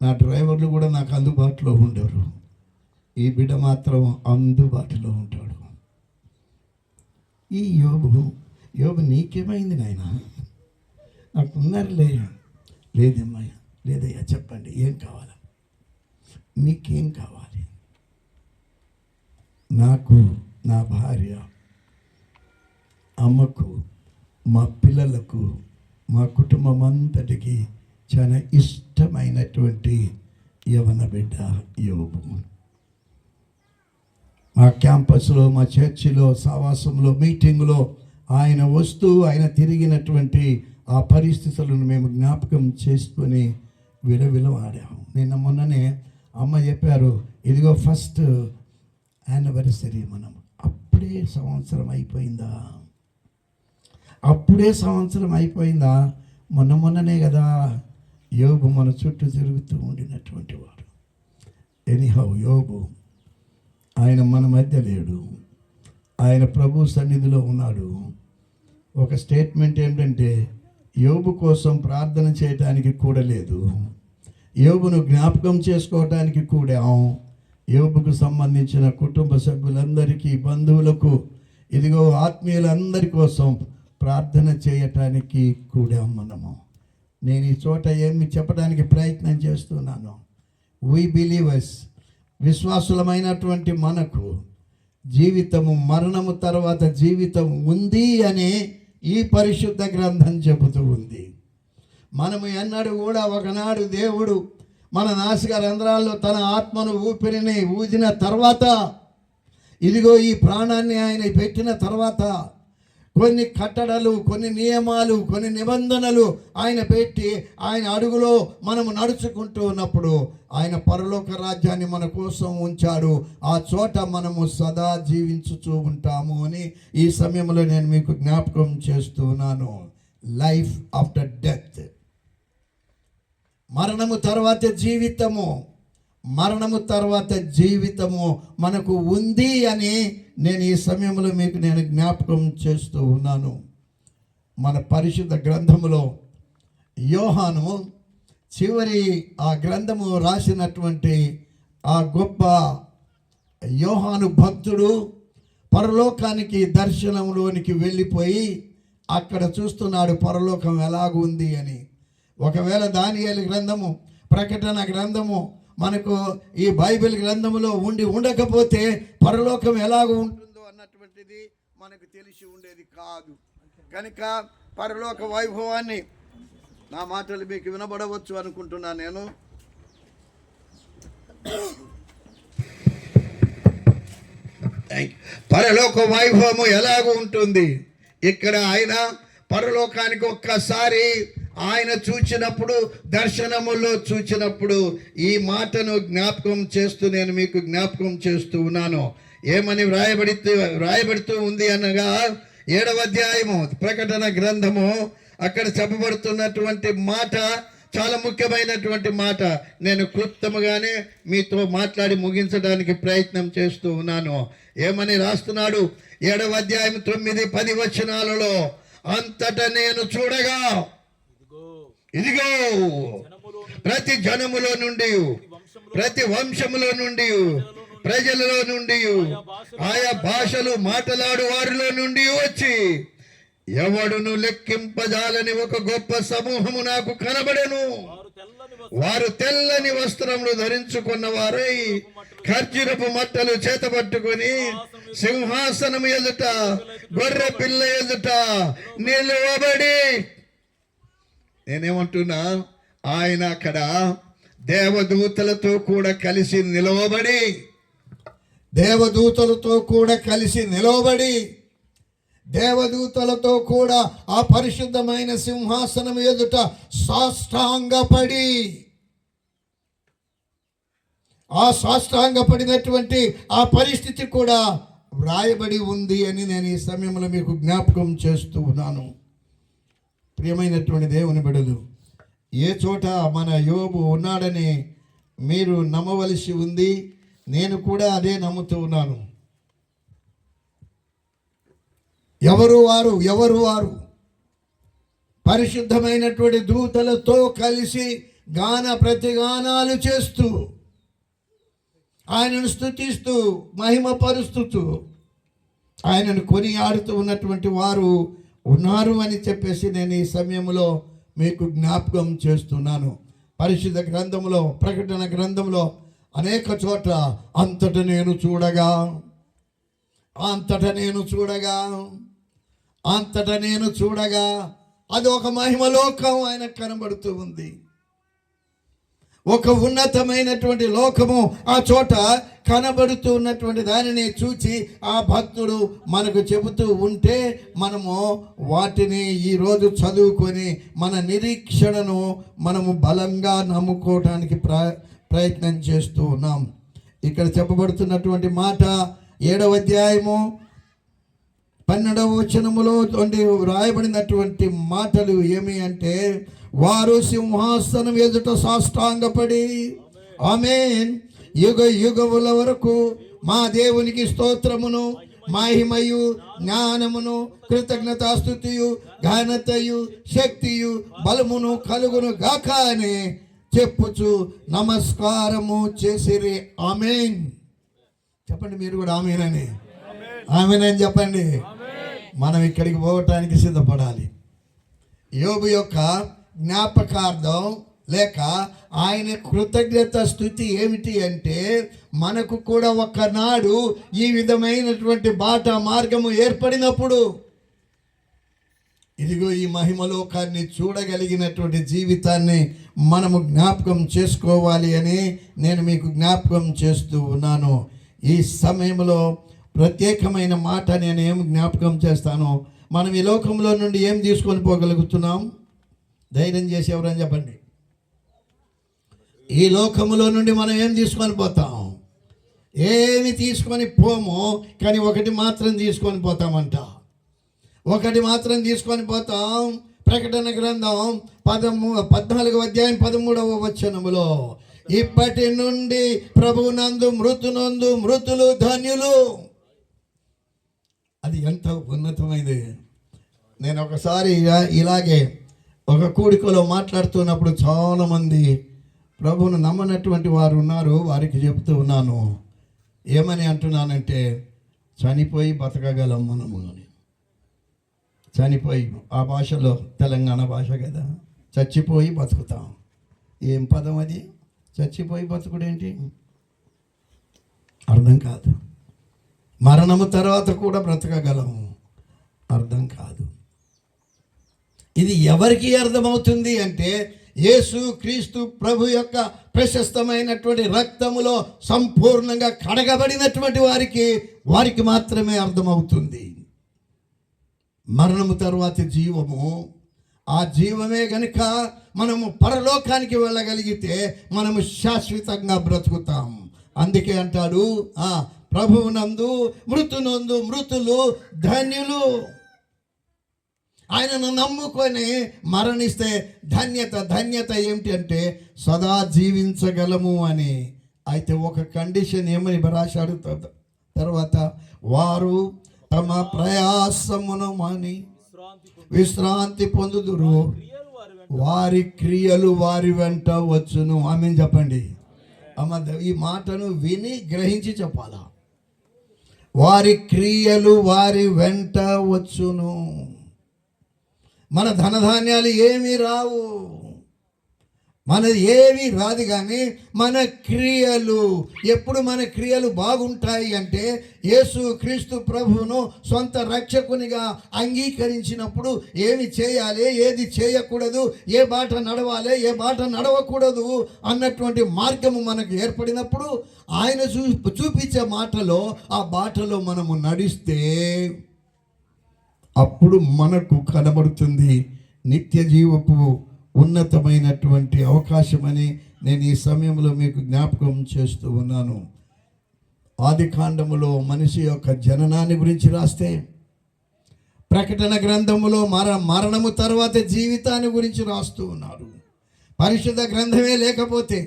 నా డ్రైవర్లు కూడా నాకు అందుబాటులో ఉండరు. ఈ బిడ్డ మాత్రం అందుబాటులో ఉంటాడు. ఈ యోబు నీకేమైంది నాయన? నాకున్నారులే. లేదమ్మయ్యా, లేదయ్యా, చెప్పండి ఏం కావాలా, మీకేం కావాలి? నాకు నా భార్య, అమ్మకు, మా పిల్లలకు, మా కుటుంబం అంతటికి చాలా ఇష్టమైనటువంటి యవన బిడ్డ యోబు. మా క్యాంపస్లో, మా చర్చిలో, సహవాసంలో, మీటింగ్లో ఆయన వస్తూ ఆయన తిరిగినటువంటి ఆ పరిస్థితులను మేము జ్ఞాపకం చేసుకొని విలవిలవాడాము. నిన్న మొన్ననే అమ్మ చెప్పారు, ఇదిగో ఫస్ట్ యానివర్సరీ. మనం అప్పుడే సంవత్సరం అయిపోయిందా? అప్పుడే సంవత్సరం అయిపోయిందా? మొన్ననే కదా యోబు మన చుట్టూ తిరుగుతూ ఉండినటువంటి వాడు. ఎనీహౌ యోబు ఆయన మన మధ్య లేడు, ఆయన ప్రభు సన్నిధిలో ఉన్నాడు. ఒక స్టేట్మెంట్ ఏంటంటే, యోబు కోసం ప్రార్థన చేయడానికి కూడా లేదు, యోబును జ్ఞాపకం చేసుకోవడానికి కూడా, యోబుకు సంబంధించిన కుటుంబ సభ్యులందరికీ, బంధువులకు, ఇదిగో ఆత్మీయులందరి కోసం ప్రార్థన చేయటానికి కూడా మనము. నేను ఈ చోట ఏమి చెప్పడానికి ప్రయత్నం చేస్తున్నాను, వీ బిలీవర్స్, విశ్వాసులమైనటువంటి మనకు జీవితము, మరణము తర్వాత జీవితం ఉంది అని ఈ పరిశుద్ధ గ్రంథం చెబుతూ ఉంది. మనము ఎన్నడూ కూడా, ఒకనాడు దేవుడు మన నాసిక రంధ్రాల్లో తన ఆత్మను ఊపిరిని ఊదిన తర్వాత, ఇదిగో ఈ ప్రాణాన్ని ఆయన పెట్టిన తర్వాత కొన్ని కట్టడలు, కొన్ని నియమాలు, కొన్ని నిబంధనలు ఆయన పెట్టి ఆయన అడుగులో మనము నడుచుకుంటూ ఉన్నప్పుడు ఆయన పరలోక రాజ్యాన్ని మన కోసం ఉంచాడు. ఆ చోట మనము సదా జీవించుతూ ఉంటాము అని ఈ సమయంలో నేను మీకు జ్ఞాపకం చేస్తున్నాను. లైఫ్ ఆఫ్టర్ డెత్, మరణము తర్వాత జీవితము, మరణము తర్వాత జీవితము మనకు ఉంది అని నేను ఈ సమయంలో మీకు నేను జ్ఞాపకం చేస్తూ ఉన్నాను. మన పరిశుద్ధ గ్రంథములో యోహాను చివరి ఆ గ్రంథము రాసినటువంటి ఆ గొప్ప యోహాను భక్తుడు పరలోకానికి, దర్శనంలోనికి వెళ్ళిపోయి అక్కడ చూస్తున్నాడు పరలోకం ఎలాగుంది అని. ఒకవేళ దానియేలు గ్రంథము, ప్రకటన గ్రంథము మనకు ఈ బైబిల్ గ్రంథములో ఉండకపోతే పరలోకం ఎలాగ ఉంటుందో అన్నటువంటిది మనకు తెలిసి ఉండేది కాదు. కనుక పరలోక వైభవాన్ని, నా మాటలు మీకు వినబడవచ్చు అనుకుంటున్నాను నేను. పరలోక వైభవము ఎలాగ ఉంటుంది? ఇక్కడ ఆయన పరలోకానికి ఒక్కసారి ఆయన చూచినప్పుడు, దర్శనములో చూచినప్పుడు ఈ మాటను జ్ఞాపకం చేస్తూ నేను మీకు జ్ఞాపకం చేస్తూ ఉన్నాను. ఏమని వ్రాయబడుతూ ఉంది అనగా, 7వ అధ్యాయము ప్రకటన గ్రంథము, అక్కడ చెప్పబడుతున్నటువంటి మాట చాలా ముఖ్యమైనటువంటి మాట. నేను క్లుప్తముగానే మీతో మాట్లాడి ముగించడానికి ప్రయత్నం చేస్తూ ఉన్నాను. ఏమని రాస్తున్నాడు? 7వ అధ్యాయం 9-10 వచనాలలో, అంతటా నేను చూడగా, ఇదిగో ప్రతి జనములో నుండి, ప్రతి వంశములో నుండి, ప్రజలలో నుండి, ఆయా భాషలు మాట్లాడు వారిలో నుండి వచ్చి ఎవడును లెక్కింపజాలని ఒక గొప్ప సమూహము నాకు కనబడెను. వారు తెల్లని వస్త్రములు ధరించుకున్న వారై ఖర్జూరపు మట్టలు చేతబట్టుకొని సింహాసనం ఎదుట గొర్రె పిల్ల ఎదుట నిలువబడి, నేనేమంటున్నా, ఆయన అక్కడ దేవదూతలతో కూడా కలిసి నిలవబడి, దేవదూతలతో కూడా కలిసి నిలవబడి, దేవదూతలతో కూడా ఆ పరిశుద్ధమైన సింహాసనం ఎదుట సాష్టాంగపడి, ఆ సాష్టాంగపడినటువంటి ఆ పరిస్థితి కూడా వ్రాయబడి ఉంది అని నేను ఈ సమయంలో మీకు జ్ఞాపకం చేస్తూ ఉన్నాను. ప్రియమైనటువంటి దేవుని బిడ్డలు, ఏ చోట మన యోబు ఉన్నాడని మీరు నమ్మవలసి ఉంది. నేను కూడా అదే నమ్ముతూ ఉన్నాను. ఎవరు వారు పరిశుద్ధమైనటువంటి దూతలతో కలిసి ప్రతిగానాలు చేస్తూ, ఆయనను స్తుతిస్తూ, మహిమపరుస్తూ, ఆయనను కొనియాడుతూ ఉన్నటువంటి వారు ఉన్నారు అని చెప్పేసి నేను ఈ సమయంలో మీకు జ్ఞాపకం చేస్తున్నాను. పరిశుద్ధ గ్రంథంలో, ప్రకటన గ్రంథంలో అనేక చోట్ల అంతట నేను చూడగా అది ఒక మహిమలోకం ఆయన కనబడుతూ ఉంది. ఒక ఉన్నతమైనటువంటి లోకము ఆ చోట కనబడుతూ ఉన్నటువంటి దానిని చూచి ఆ భక్తుడు మనకు చెబుతూ ఉంటే మనము వాటిని ఈరోజు చదువుకొని మన నిరీక్షణను మనము బలంగా నమ్ముకోవడానికి ప్రయత్నం చేస్తూ ఉన్నాం. ఇక్కడ చెప్పబడుతున్నటువంటి మాట 7వ అధ్యాయము 12వ వచనములో రాయబడినటువంటి మాటలు ఏమి అంటే, వారు సింహాసనం ఎదుట సాష్టాంగపడి ఆమేన్, యుగ యుగముల వరకు మా దేవునికి స్తోత్రమును, మహిమయు, జ్ఞానమును, కృతజ్ఞతాస్తుతియు, ఘనతయు, శక్తియు, బలమును కలుగును గాక అని చెప్పుచు నమస్కారము చేసిరి. ఆమేన్ చెప్పండి, మీరు కూడా ఆమేన్ అని చెప్పండి. మనం ఇక్కడికి పోవటానికి సిద్ధపడాలి. యోబు యొక్క జ్ఞాపకార్థం లేక ఆయన కృతజ్ఞత స్థుతి ఏమిటి అంటే, మనకు కూడా ఒకనాడు ఈ విధమైనటువంటి బాట మార్గము ఏర్పడినప్పుడు ఇదిగో ఈ మహిమలోకాన్ని చూడగలిగినటువంటి జీవితాన్ని మనము జ్ఞాపకం చేసుకోవాలి అని నేను మీకు జ్ఞాపకం చేస్తూ ఉన్నాను. ఈ సమయంలో ప్రత్యేకమైన మాట నేను ఏం జ్ఞాపకం చేస్తాను, మనం ఈ లోకంలో నుండి ఏం తీసుకొని పోగలుగుతున్నాం? ధైర్యం చేసి ఎవరని చెప్పండి. ఈ లోకములో నుండి మనం ఏం తీసుకొని పోతాం? ఏమి తీసుకొని పోము, కానీ ఒకటి మాత్రం తీసుకొని పోతామంట. ఒకటి మాత్రం తీసుకొని పోతాం. ప్రకటన గ్రంథం 14వ అధ్యాయం 13వ వచనములో, ఇప్పటి నుండి ప్రభునందు మృతులు ధన్యులు. అది ఎంత ఉన్నతమైనది. నేను ఒకసారి ఇలాగే ఒక కూడికలో మాట్లాడుతున్నప్పుడు చాలామంది ప్రభువును నమ్మనటువంటి వారు ఉన్నారు. వారికి చెప్తూ ఉన్నాను, ఏమని అంటున్నానంటే, చనిపోయి బతకగలం మనము అని. చనిపోయి, ఆ భాషలో తెలంగాణ భాష కదా, చచ్చిపోయి బతుకుతాం. ఏం పదం అది? చచ్చిపోయి బతుకుడేంటి? అర్థం కాదు. మరణము తర్వాత కూడా బ్రతకగలము, అర్థం కాదు. ఇది ఎవరికి అర్థమవుతుంది అంటే, యేసు క్రీస్తు ప్రభు యొక్క ప్రశస్తమైనటువంటి రక్తములో సంపూర్ణంగా కడగబడినటువంటి వారికి మాత్రమే అర్థమవుతుంది. మరణము తరువాత జీవము, ఆ జీవమే గనుక మనము పరలోకానికి వెళ్ళగలిగితే మనము శాశ్వతంగా బ్రతుకుతాం. అందుకే అంటాడు, ప్రభువునందు మృతులు ధన్యులు. ఆయనను నమ్ముకొని మరణిస్తే ధన్యత ఏమిటి అంటే సదా జీవించగలము అని. అయితే ఒక కండిషన్ ఏమని రాశాడు తర్వాత, వారు తమ ప్రయాసమును మాని విశ్రాంతి పొందుదురు, వారి క్రియలు వారి వెంట వచ్చును. ఆమేన్ చెప్పండి. అమ్మ, ఈ మాటను విని గ్రహించి చెప్పాలా. వారి క్రియలు వారి వెంట వచ్చును. మన ధనధాన్యాలు ఏమీ రావు, మనది ఏమీ రాదు, కానీ మన క్రియలు, ఎప్పుడు మన క్రియలు బాగుంటాయి అంటే యేసు క్రీస్తు ప్రభువును సొంత రక్షకునిగా అంగీకరించినప్పుడు ఏమి చేయాలి, ఏది చేయకూడదు, ఏ బాట నడవాలి, ఏ బాట నడవకూడదు అన్నటువంటి మార్గము మనకు ఏర్పడినప్పుడు ఆయన చూపించే మాటలో ఆ బాటలో మనము నడిస్తే అప్పుడు మనకు కనబడుతుంది నిత్య జీవపు ఉన్నతమైనటువంటి అవకాశమని నేను ఈ సమయంలో మీకు జ్ఞాపకం చేస్తూ ఉన్నాను. ఆది కాండములో మనిషి యొక్క జననాన్ని గురించి రాస్తే, ప్రకటన గ్రంథములో మరణము తర్వాత జీవితాన్ని గురించి రాస్తూ ఉన్నారు. పరిశుద్ధ గ్రంథమే లేకపోతే,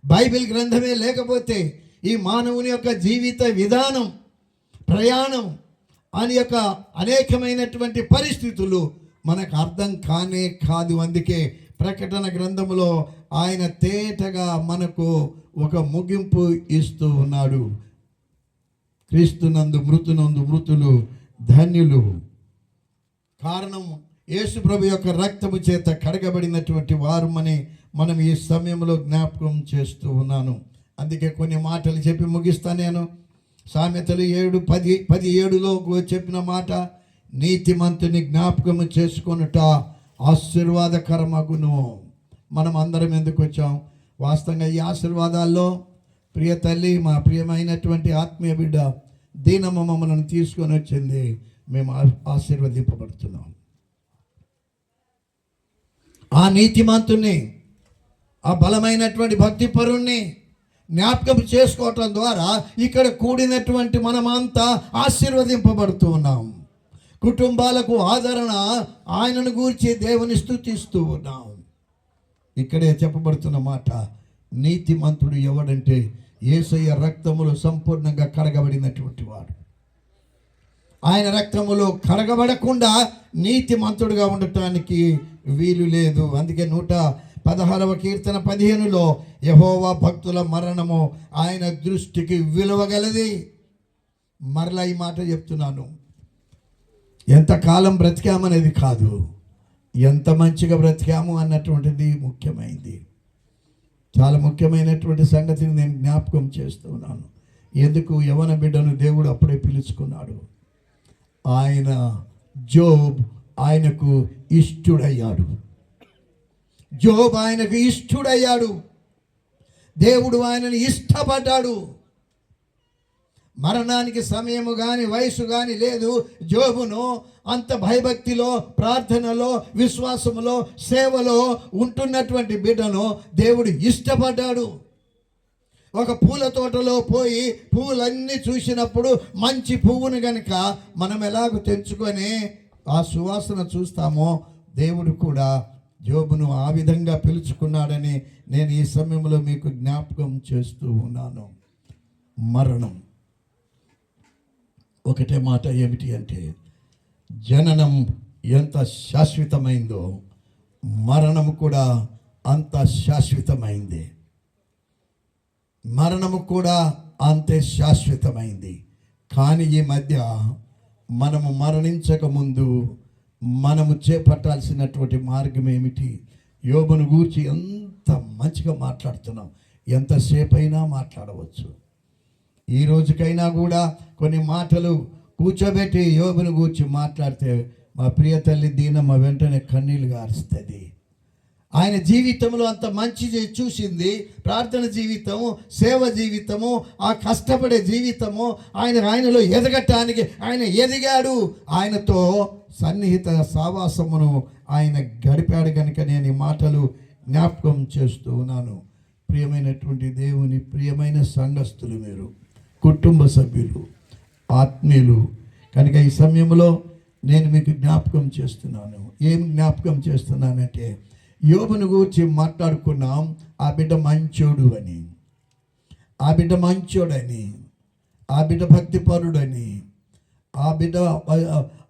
బైబిల్ గ్రంథమే లేకపోతే ఈ మానవుని యొక్క జీవిత విధానం, ప్రయాణం అని యొక్క అనేకమైనటువంటి పరిస్థితులు మనకు అర్థం కానే కాదు. అందుకే ప్రకటన గ్రంథములో ఆయన తేటగా మనకు ఒక ముగింపు ఇస్తూ ఉన్నాడు. క్రీస్తునందు మృతులు ధన్యులు. కారణం యేసు ప్రభు యొక్క రక్తము చేత కడగబడినటువంటి వారమని మనం ఈ సమయంలో జ్ఞాపకం చేస్తూ ఉన్నాను. అందుకే కొన్ని మాటలు చెప్పి ముగిస్తా. నేను సామెతలు 7:17లో చెప్పిన మాట, నీతిమంతుని జ్ఞాపకము చేసుకొనుట ఆశీర్వాదకరమగును. మనం అందరం ఎందుకు వచ్చాం? వాస్తవంగా ఈ ఆశీర్వాదాల్లో ప్రియ తల్లి, మా ప్రియమైనటువంటి ఆత్మీయ బిడ్డ దీనమ్మ మమ్మల్ని తీసుకొని వచ్చింది. మేము ఆశీర్వదింపబడుతున్నాం. ఆ నీతిమంతుని, ఆ బలమైనటువంటి భక్తిపరుణ్ణి జ్ఞాపకం చేసుకోవటం ద్వారా ఇక్కడ కూడినటువంటి మనమంతా ఆశీర్వదింపబడుతూ ఉన్నాం. కుటుంబాలకు ఆదరణ ఆయనను గూర్చి దేవుని స్తుతిస్తూ ఉన్నాం. ఇక్కడే చెప్పబడుతున్న మాట, నీతిమంతుడు ఎవడంటే యేసయ్య రక్తములో సంపూర్ణంగా కడగబడినటువంటి వాడు. ఆయన రక్తములో కడగబడకుండా నీతిమంతుడుగా ఉండటానికి వీలు లేదు. అందుకే 116వ కీర్తన 15లో యెహోవా భక్తుల మరణము ఆయన దృష్టికి విలువగలది. మరలా ఈ మాట చెప్తున్నాను, ఎంతకాలం బ్రతికామనేది కాదు, ఎంత మంచిగా బ్రతికాము అన్నటువంటిది ముఖ్యమైనది. చాలా ముఖ్యమైనటువంటి సంగతిని నేను జ్ఞాపకం చేస్తున్నాను. ఎందుకు? యవన బిడ్డను దేవుడు అప్పుడే పిలుచుకున్నాడు. ఆయన జోబ్ ఆయనకు ఇష్టుడయ్యాడు. జోబ్ ఆయనకు ఇష్టుడయ్యాడు. దేవుడు ఆయనను ఇష్టపడ్డాడు. మరణానికి సమయము కానీ వయసు కానీ లేదు. జోబును అంత భయభక్తిలో, ప్రార్థనలో, విశ్వాసములో, సేవలో ఉంటున్నటువంటి బిడ్డను దేవుడు ఇష్టపడ్డాడు. ఒక పూల తోటలో పోయి పువ్వులన్నీ చూసినప్పుడు మంచి పువ్వును గనుక మనం ఎలాగో తెంచుకొని ఆ సువాసన చూస్తామో, దేవుడు కూడా జోబును ఆ విధంగా పిలుచుకున్నాడని నేను ఈ సమయంలో మీకు జ్ఞాపకం చేస్తూ ఉన్నాను. మరణం ఒకటే మాట ఏమిటి అంటే, జననం ఎంత శాశ్వతమైందో మరణము కూడా అంత శాశ్వతమైంది. మరణము కూడా అంతే శాశ్వతమైంది. కానీ ఈ మధ్య మనము మరణించక ముందు మనము చేపట్టాల్సినటువంటి మార్గం ఏమిటి? యోబును గూర్చి ఎంత మంచిగా మాట్లాడుతున్నాం, ఎంతసేపు అయినా మాట్లాడవచ్చు. ఈ రోజుకైనా కూడా కొన్ని మాటలు కూర్చోబెట్టి యోబును గూర్చి మాట్లాడితే మా ప్రియ తల్లి దీనమ్మ వెంటనే కన్నీళ్ళు గారుస్తుంది. ఆయన జీవితంలో అంత మంచి చూసింది, ప్రార్థన జీవితము, సేవ జీవితము, ఆ కష్టపడే జీవితము, ఆయనలో ఎదగటానికి ఆయన ఎదిగాడు. ఆయనతో సన్నిహిత సావాసమును ఆయన గడిపాడు. కనుక నేను ఈ మాటలు జ్ఞాపకం చేస్తూ ఉన్నాను. ప్రియమైనటువంటి దేవుని ప్రియమైన సంఘస్థులు, మీరు కుటుంబ సభ్యులు, ఆత్మీయులు కనుక ఈ సమయంలో నేను మీకు జ్ఞాపకం చేస్తున్నాను. ఏం జ్ఞాపకం చేస్తున్నానంటే, యోబును గురించి మాట్లాడుకున్నాం. ఆ బిడ్డ మంచోడు అని, ఆ బిడ్డ మంచోడని, ఆ బిడ్డ భక్తిపరుడని, ఆ బిడ్డ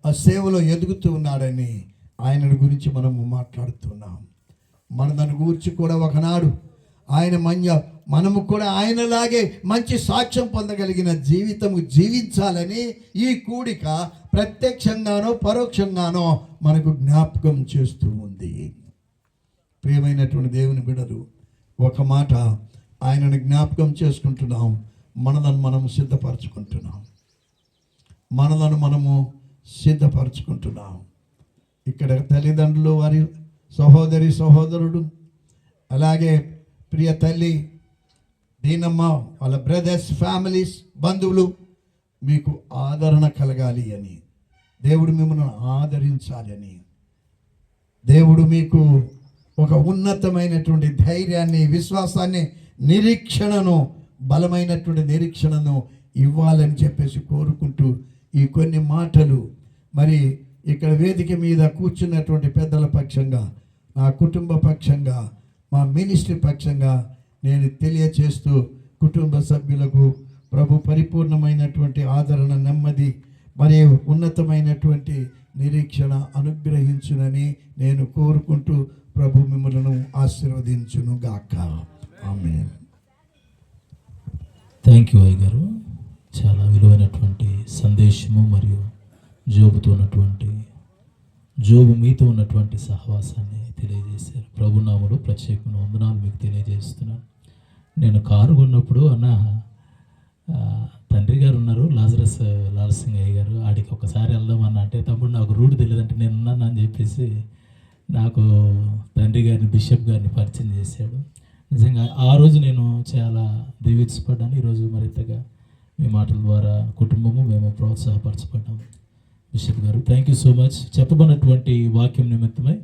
ఆ సేవలో ఎదుగుతూ ఉన్నాడని ఆయన గురించి మనము మాట్లాడుతున్నాం. మనను గూర్చి కూడా ఒకనాడు ఆయన మనము కూడా ఆయనలాగే మంచి సాక్ష్యం పొందగలిగిన జీవితము జీవించాలని ఈ కూడిక ప్రత్యక్షంగానో పరోక్షంగానో మనకు జ్ఞాపకం చేస్తూ ఉంది. ప్రియమైనటువంటి దేవుని బిడ్డలు, ఒక మాట ఆయనను జ్ఞాపకం చేసుకుంటున్నాం, మనలను మనము సిద్ధపరచుకుంటున్నాం. ఇక్కడ తల్లిదండ్రులు, వారి సహోదరుడు, అలాగే ప్రియ తల్లి దీనమ్మ, వాళ్ళ బ్రదర్స్, ఫ్యామిలీస్, బంధువులు మీకు ఆదరణ కలగాలి అని, దేవుడు మిమ్మల్ని ఆదరించాలి అని, దేవుడు మీకు ఒక ఉన్నతమైనటువంటి ధైర్యాన్ని, విశ్వాసాన్ని, నిరీక్షణను, బలమైనటువంటి నిరీక్షణను ఇవ్వాలని చెప్పేసి కోరుకుంటూ ఈ కొన్ని మాటలు మరి ఇక్కడ వేదిక మీద కూర్చున్నటువంటి పెద్దల పక్షంగా, నా కుటుంబ పక్షంగా, మా మినిస్ట్రీ పక్షంగా నేను తెలియచేస్తూ, కుటుంబ సభ్యులకు ప్రభు పరిపూర్ణమైనటువంటి ఆదరణ, నెమ్మది మరియు ఉన్నతమైనటువంటి నిరీక్షణ అనుగ్రహించునని నేను కోరుకుంటూ ప్రభు మిమ్మల్ని ఆశీర్వదించును గాక. ఆమేన్. థ్యాంక్ యూ అయ్య గారు. చాలా విలువైనటువంటి సందేశము మరియు జోబు మీతో ఉన్నటువంటి సహవాసాన్ని తెలియజేశారు. ప్రభునామములో ప్రత్యేకమైన వందనాలు మీకు తెలియజేస్తున్నాను. నేను కారు కొన్నప్పుడు తండ్రి గారు ఉన్నారు, లాల్ సింగ్ అయ్య గారు, ఆడికి ఒకసారి వెళ్దామన్నా అంటే, తమ్ముడు నాకు రూట్ తెలియదంటే నేను ఉన్నాను అని చెప్పేసి నాకు తండ్రి గారిని, బిషప్ గారిని పరిచయం చేశాడు. నిజంగా ఆ రోజు నేను చాలా దీవించబడ్డాను. ఈరోజు మరింతగా మీ మాటల ద్వారా కుటుంబము మేము ప్రోత్సాహపరచబడ్డాము. బిషప్ గారు, థ్యాంక్ యూ సో మచ్. చెప్పబడినటువంటి వాక్యం నిమిత్తమై